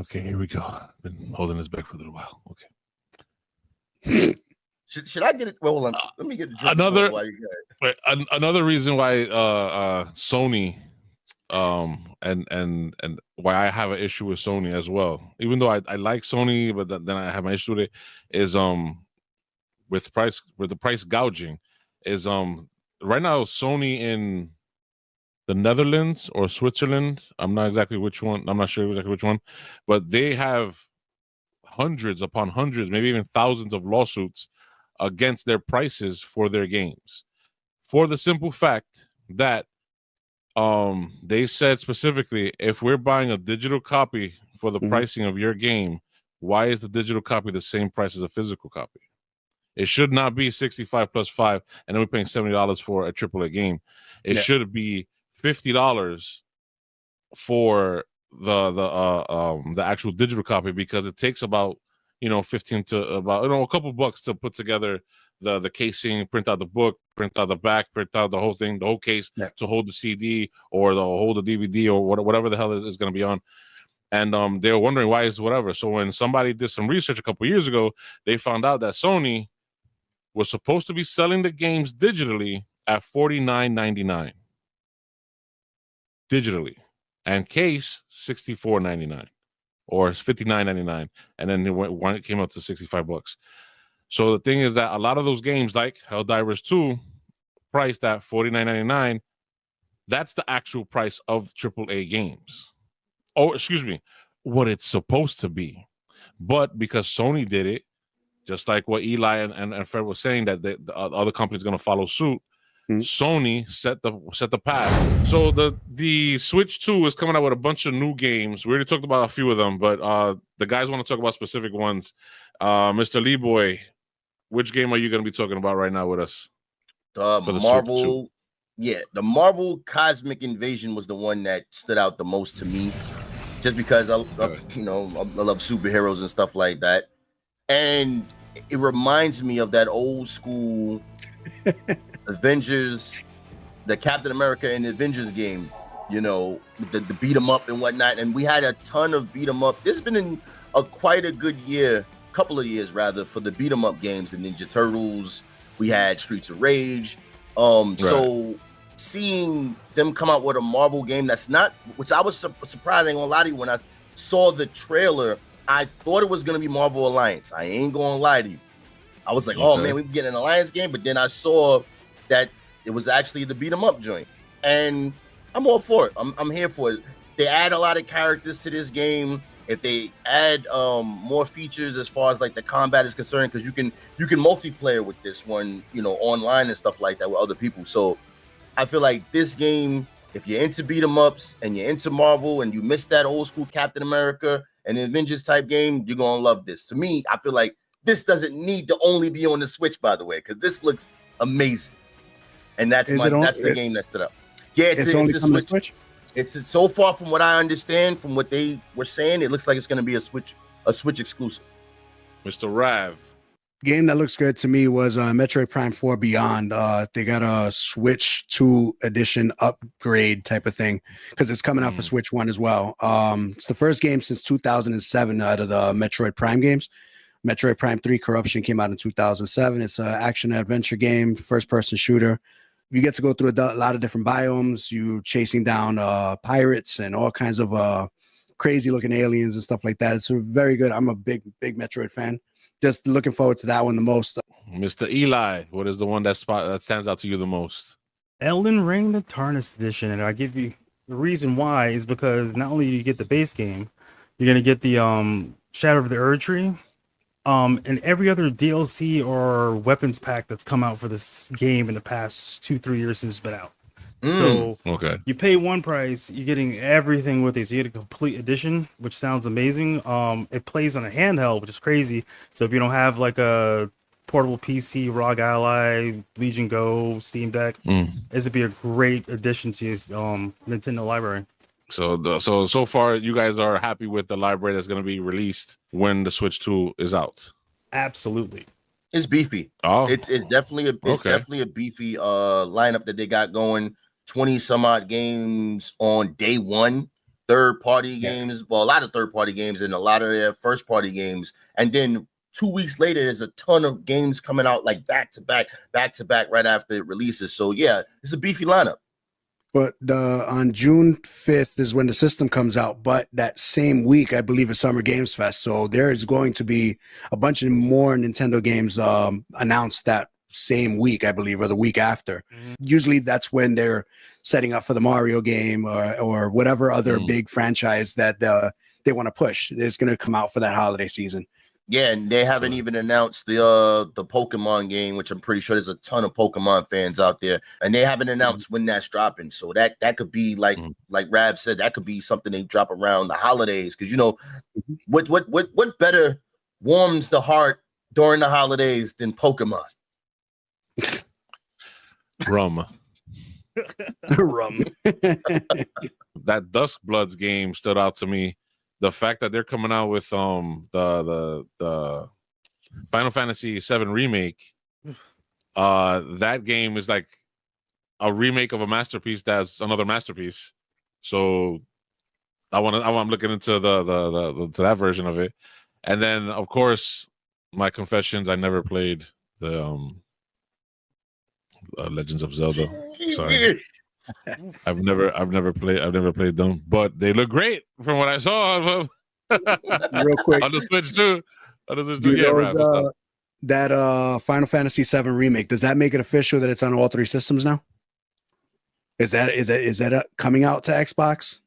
[SPEAKER 1] okay, here we go. I've been holding this back for a little while. Okay.
[SPEAKER 2] Should I get it? Well, hold on. Let me get the drink
[SPEAKER 1] another reason why Sony and why I have an issue with Sony as well, even though I like Sony, but then I have my issue with it, is with the price gouging, is right now Sony in the Netherlands or Switzerland, I'm not sure exactly which one, but they have hundreds upon hundreds, maybe even thousands of lawsuits against their prices for their games, for the simple fact that they said specifically, if we're buying a digital copy for the pricing of your game, why is the digital copy the same price as a physical copy? It should not be 65 plus 5, and then we're paying $70 for a AAA game. It should be $50 for the actual digital copy, because it takes about 15 to about a couple bucks to put together the casing, print out the book, print out the back, print out the whole thing, the whole case to hold the CD or to hold the DVD or whatever the hell is going to be on. And they were wondering why is whatever. So when somebody did some research a couple years ago, they found out that Sony was supposed to be selling the games digitally at $49.99 digitally, and case $64.99 or $59.99, and then it came up to $65. So the thing is that a lot of those games, like Helldivers 2, priced at $49.99, that's the actual price of AAA games. Oh, excuse me, what it's supposed to be. But because Sony did it, just like what Eli and Fred was saying, that the other company's going to follow suit, Sony set the path. So the Switch 2 is coming out with a bunch of new games. We already talked about a few of them, but the guys want to talk about specific ones. Mr. Lee Boy, which game are you going to be talking about right now with us?
[SPEAKER 2] The Marvel, the Marvel Cosmic Invasion was the one that stood out the most to me, just because I love superheroes and stuff like that, and it reminds me of that old school Avengers, the Captain America and the Avengers game, the beat 'em up and whatnot. And we had a ton of beat 'em up. This has been quite a good couple of years rather, for the beat 'em up games. The Ninja Turtles, we had Streets of Rage. So seeing them come out with a Marvel game that's not, which I was surprised. I ain't gonna lie to you, when I saw the trailer, I thought it was gonna be Marvel Alliance. I ain't gonna lie to you. I was like, oh man, we getting an Alliance game, but then I saw that it was actually the beat 'em up joint, and I'm all for it. I'm here for it. They add a lot of characters to this game. If they add more features as far as like the combat is concerned, because you can multiplayer with this one, you know, online and stuff like that with other people. So I feel like this game, if you're into beat 'em ups and you're into Marvel and you miss that old school Captain America and Avengers type game, you're gonna love this. To me, I feel like this doesn't need to only be on the Switch, by the way, because this looks amazing. And that's the game that stood up. Yeah, it's only a Switch. It's so far from what I understand, from what they were saying, it looks like it's going to be a Switch exclusive.
[SPEAKER 1] Mr. Rav.
[SPEAKER 3] Game that looks good to me was Metroid Prime 4 Beyond. They got a Switch 2 edition upgrade type of thing because it's coming out for Switch 1 as well. It's the first game since 2007 out of the Metroid Prime games. Metroid Prime 3 Corruption came out in 2007. It's an action adventure game, first-person shooter. You get to go through a lot of different biomes. You chasing down pirates and all kinds of crazy looking aliens and stuff like that. It's very good. I'm a big Metroid fan. Just looking forward to that one the most.
[SPEAKER 1] Mr. Eli, what is the one that stands out to you the most?
[SPEAKER 4] Elden Ring, the Tarnished Edition. And I give you the reason why is because not only do you get the base game, you're going to get the Shadow of the Erd Tree. And every other DLC or weapons pack that's come out for this game in the past 2-3 years since it's been out. So you pay one price, you're getting everything with it. So you get a complete edition, which sounds amazing. It plays on a handheld, which is crazy. So if you don't have like a portable PC, ROG Ally, Legion Go, Steam Deck, this would be a great addition to Nintendo library.
[SPEAKER 1] So far, you guys are happy with the library that's going to be released when the Switch 2 is out?
[SPEAKER 4] Absolutely.
[SPEAKER 2] It's beefy.
[SPEAKER 1] Oh,
[SPEAKER 2] it's definitely a beefy lineup that they got going. 20 some odd games on day one. Third party games, well, a lot of third party games and a lot of their first party games, and then 2 weeks later, there's a ton of games coming out like back to back right after it releases. So yeah, it's a beefy lineup.
[SPEAKER 3] But on June 5th is when the system comes out. But that same week, I believe, is Summer Games Fest. So there is going to be a bunch of more Nintendo games announced that same week, I believe, or the week after. Usually that's when they're setting up for the Mario game or whatever other big franchise that they want to push. It's going to come out for that holiday season.
[SPEAKER 2] Yeah, and they haven't even announced the Pokemon game, which I'm pretty sure there's a ton of Pokemon fans out there, and they haven't announced when that's dropping. So that could be like Rav said, that could be something they drop around the holidays, because you know what better warms the heart during the holidays than Pokemon?
[SPEAKER 1] Rum.
[SPEAKER 3] Rum.
[SPEAKER 1] That Dusk Bloods game stood out to me. The fact that they're coming out with the Final Fantasy VII remake, that game is like a remake of a masterpiece that's another masterpiece. So I'm looking into the to that version of it. And then of course, my confessions, I never played the Legends of Zelda. Sorry. I've never played them, but they look great from what I saw.
[SPEAKER 3] Real quick
[SPEAKER 1] on the Switch too.
[SPEAKER 3] That Final Fantasy VII remake, does that make it official that it's on all three systems now? Is that coming out to Xbox?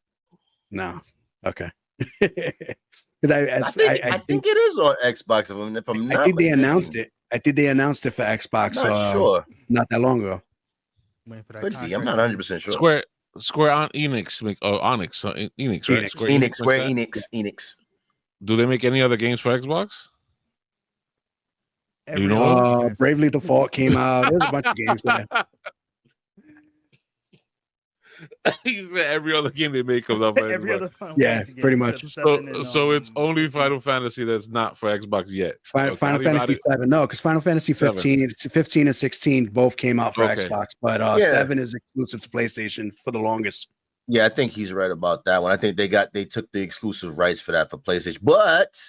[SPEAKER 3] No. Okay. Because
[SPEAKER 2] I think it is on Xbox. If I'm not
[SPEAKER 3] I think they announced it. I think they announced it for Xbox.
[SPEAKER 2] Sure.
[SPEAKER 3] Not that long ago.
[SPEAKER 2] Could be. I'm not 100% sure.
[SPEAKER 1] Square on Enix, Onyx, Enix, right?
[SPEAKER 2] Enix.
[SPEAKER 1] Do they make any other games for Xbox?
[SPEAKER 3] Bravely Default came out. There's a bunch of games there.
[SPEAKER 1] Every other game they make comes out for Xbox.
[SPEAKER 3] Yeah, pretty much.
[SPEAKER 1] So it's only Final Fantasy that's not for Xbox yet.
[SPEAKER 3] Final Fantasy 7, no, because Final Fantasy 15, 15 and 16 both came out for Xbox, but 7 is exclusive to PlayStation for the longest.
[SPEAKER 2] Yeah, I think he's right about that one. I think they took the exclusive rights for that for PlayStation, but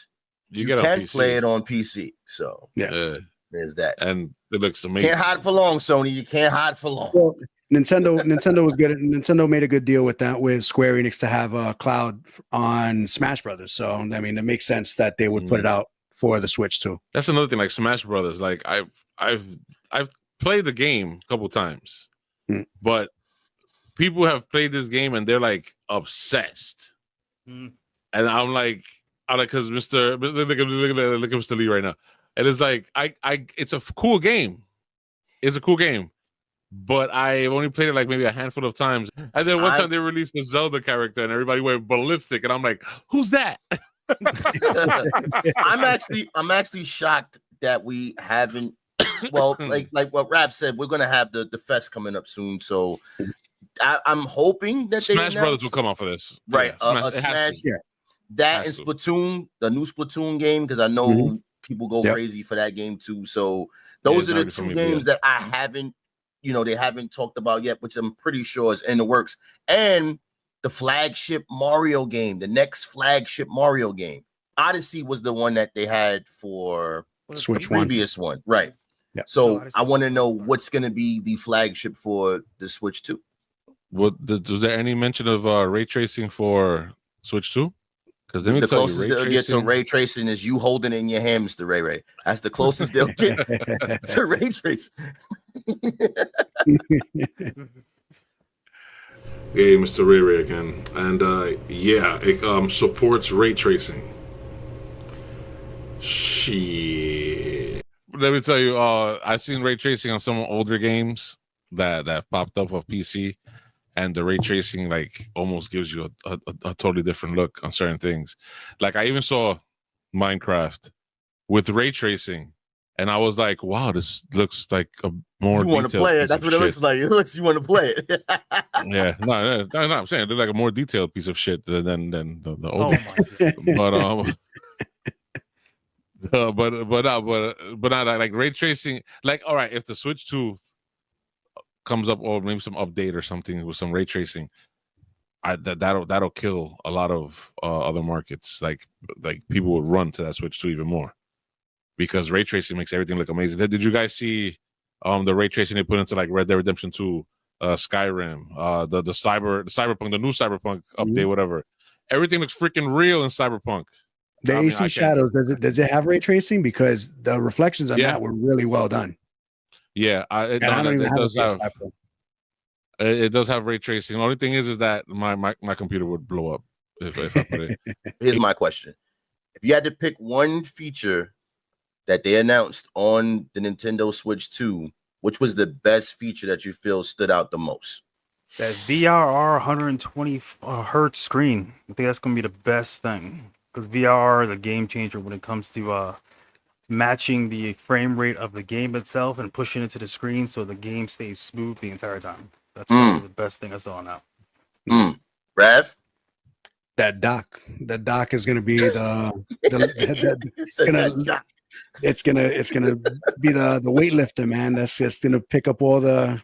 [SPEAKER 2] you can play it on PC. So
[SPEAKER 3] yeah,
[SPEAKER 2] there's that.
[SPEAKER 1] And it looks amazing.
[SPEAKER 2] Can't hide for long, Sony. You can't hide for long.
[SPEAKER 3] Nintendo was good. Nintendo made a good deal with that with Square Enix to have a cloud on Smash Brothers. So I mean, it makes sense that they would put it out for the Switch too.
[SPEAKER 1] That's another thing, like Smash Brothers. Like I've played the game a couple times, but people have played this game and they're like obsessed, and I'm like, because look at Mr. Lee right now, and it's like it's a cool game. It's a cool game. But I've only played it like maybe a handful of times. And then one time they released the Zelda character and everybody went ballistic. And I'm like, who's that?
[SPEAKER 2] I'm actually shocked that we haven't. Well, like what Rap said, we're gonna have the fest coming up soon. So I'm hoping that
[SPEAKER 1] Smash Brothers will come out for this.
[SPEAKER 2] Right.
[SPEAKER 1] Yeah,
[SPEAKER 2] Smash. That and Splatoon, the new Splatoon game, because I know people go crazy for that game too. So those are the two games that I haven't. They haven't talked about yet, which I'm pretty sure is in the works. And the flagship Mario game, the next flagship Mario game. Odyssey was the one that they had for
[SPEAKER 3] Switch
[SPEAKER 2] the previous one. Right. Yeah. So I want to know what's going to be the flagship for the Switch 2.
[SPEAKER 1] Was there any mention of ray tracing for Switch 2? Because the
[SPEAKER 2] closest they'll get to ray tracing is you holding it in your hand, Mr. Ray. That's the closest they'll get to ray tracing.
[SPEAKER 6] Hey, Mr. Ray again. And it supports ray tracing. Shit.
[SPEAKER 1] Let me tell you, I've seen ray tracing on some older games that popped up on PC. And the ray tracing like almost gives you a totally different look on certain things. Like I even saw Minecraft with ray tracing, and I was like, "Wow, this looks like a more."
[SPEAKER 2] You want to play it? That's what it looks like. It looks you want to play it.
[SPEAKER 1] Yeah, no, I'm saying they're like a more detailed piece of shit than the old. But not like ray tracing. Like, all right, if the Switch 2 comes up, or maybe some update or something with some ray tracing, that'll kill a lot of other markets. Like people would run to that Switch 2 even more because ray tracing makes everything look amazing. Did you guys see the ray tracing they put into like Red Dead Redemption 2, Skyrim, the Cyberpunk, the new Cyberpunk update, whatever? Everything looks freaking real in Cyberpunk.
[SPEAKER 3] The AC shadows, does it have ray tracing? Because the reflections on that were really well done.
[SPEAKER 1] Yeah, it does have ray tracing. The only thing is that my computer would blow up if I put it.
[SPEAKER 2] Here's my question: if you had to pick one feature that they announced on the Nintendo Switch 2, which was the best feature that you feel stood out the most?
[SPEAKER 4] That VRR 120 hertz screen. I think that's gonna be the best thing because VRR is a game changer when it comes to matching the frame rate of the game itself and pushing it to the screen so the game stays smooth the entire time. That's probably the best thing I saw now.
[SPEAKER 2] Rav?
[SPEAKER 3] That dock is going to be it's gonna be the weightlifter, man. That's just going to pick up all the.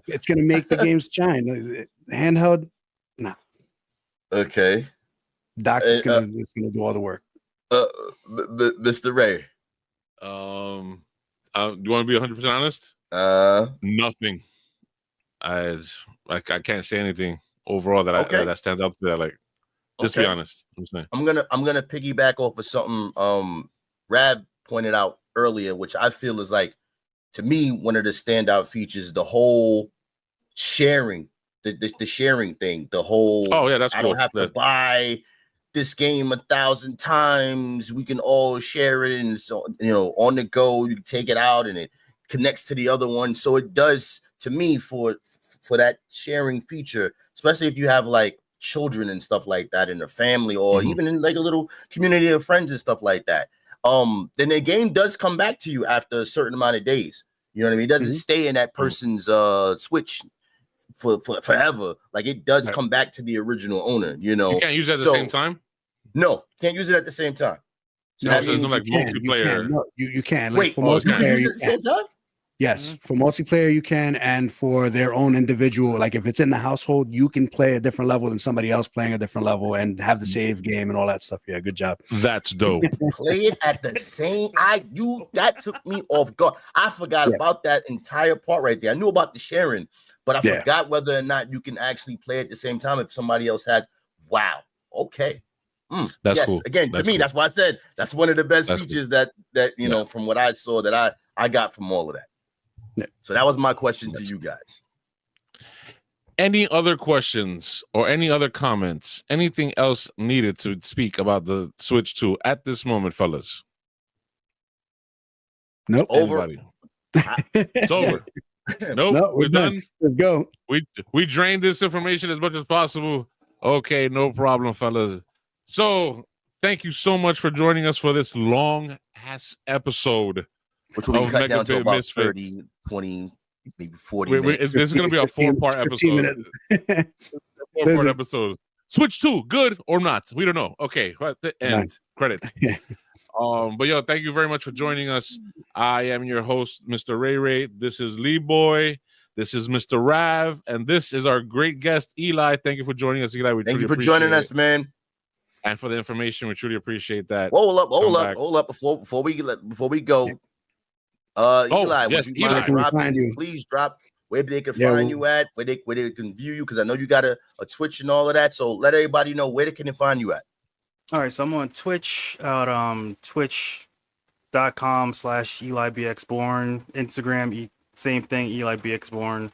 [SPEAKER 3] It's going to make the games shine. Handheld, no.
[SPEAKER 2] Okay.
[SPEAKER 3] Dock is going to do all the work.
[SPEAKER 2] Mr. Ray.
[SPEAKER 1] Do you want to be 100% honest? Nothing. I can't say anything overall that stands out to me. Like, just to be honest.
[SPEAKER 2] I'm gonna piggyback off of something Rab pointed out earlier, which I feel is like, to me, one of the standout features, the whole sharing, the sharing thing, the whole.
[SPEAKER 1] Oh yeah, that's
[SPEAKER 2] I
[SPEAKER 1] cool.
[SPEAKER 2] don't have to buy this game 1,000 times. We can all share it, and so on the go, you can take it out, and it connects to the other one. So it does, to me, for that sharing feature, especially if you have like children and stuff like that in a family, or even in like a little community of friends and stuff like that. Then the game does come back to you after a certain amount of days. You know what I mean? It doesn't stay in that person's Switch for forever. Like, it does come back to the original owner. You can't
[SPEAKER 1] use it at the same time.
[SPEAKER 2] No, can't use it at the same time.
[SPEAKER 1] So that means like multiplayer.
[SPEAKER 3] You can.
[SPEAKER 2] Wait,
[SPEAKER 3] for multiplayer,
[SPEAKER 2] you can. At the same time?
[SPEAKER 3] Yes, for multiplayer you can, and for their own individual, like if it's in the household, you can play a different level than somebody else playing a different level and have the save game and all that stuff. Yeah, good job.
[SPEAKER 1] That's dope.
[SPEAKER 2] Play it at the same. That took me off guard. I forgot about that entire part right there. I knew about the sharing, but I forgot whether or not you can actually play at the same time if somebody else has. Wow. Okay.
[SPEAKER 1] That's cool.
[SPEAKER 2] Again, to me, that's why I said that's one of the best features that you know from what I saw that I got from all of that. Yeah. So that was my question to you guys.
[SPEAKER 1] Any other questions or any other comments? Anything else needed to speak about the Switch 2 at this moment, fellas?
[SPEAKER 3] Nope.
[SPEAKER 1] Anybody? It's over. Nope. We're done.
[SPEAKER 3] Let's go.
[SPEAKER 1] We drained this information as much as possible. Okay, no problem, fellas. So thank you so much for joining us for this long ass episode.
[SPEAKER 2] Which will be cut down to about 30, 20, maybe 40 minutes.
[SPEAKER 1] This is going to be a 4-part episode. 4-part episode. Switch 2, good or not? We don't know. Okay, end. Credit. But yo, thank you very much for joining us. I am your host, Mr. Ray Ray. This is Lee Boy. This is Mr. Rav, and this is our great guest, Eli. Thank you for joining us, Eli.
[SPEAKER 2] Thank you for joining us, man.
[SPEAKER 1] And for the information, we truly appreciate that.
[SPEAKER 2] Hold up. Before we go, Eli,
[SPEAKER 1] yes,
[SPEAKER 2] would you mind please drop where they can find you at, where they can view you, because I know you got a Twitch and all of that. So let everybody know where they can find you at.
[SPEAKER 4] All right, so I'm on Twitch at twitch.com/EliBXBorn, Instagram, same thing, EliBXBorn.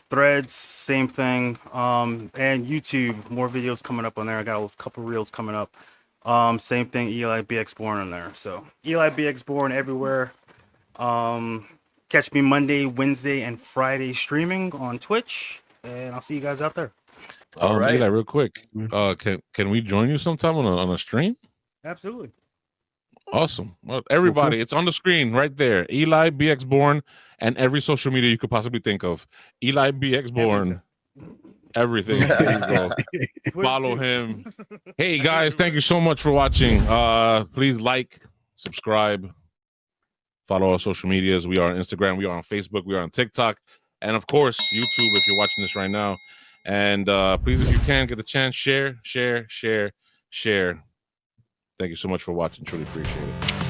[SPEAKER 4] Threads, same thing. And YouTube, more videos coming up on there. I got a couple reels coming up. Same thing, EliBXBorn on there. So EliBXBorn everywhere. Catch me Monday, Wednesday, and Friday streaming on Twitch, and I'll see you guys out there.
[SPEAKER 2] All right,
[SPEAKER 1] Eli, real quick. Can we join you sometime on a stream?
[SPEAKER 4] Absolutely.
[SPEAKER 1] Awesome. Well, everybody, it's on the screen right there. Eli BXBorn and every social media you could possibly think of. Eli BXBorn. Everything. There you go. Follow him. Hey guys, thank you so much for watching. Please like, subscribe, follow our social medias. We are on Instagram, we are on Facebook, we are on TikTok, and of course YouTube if you're watching this right now. And please, if you can get the chance, share. Thank you so much for watching. Truly appreciate it.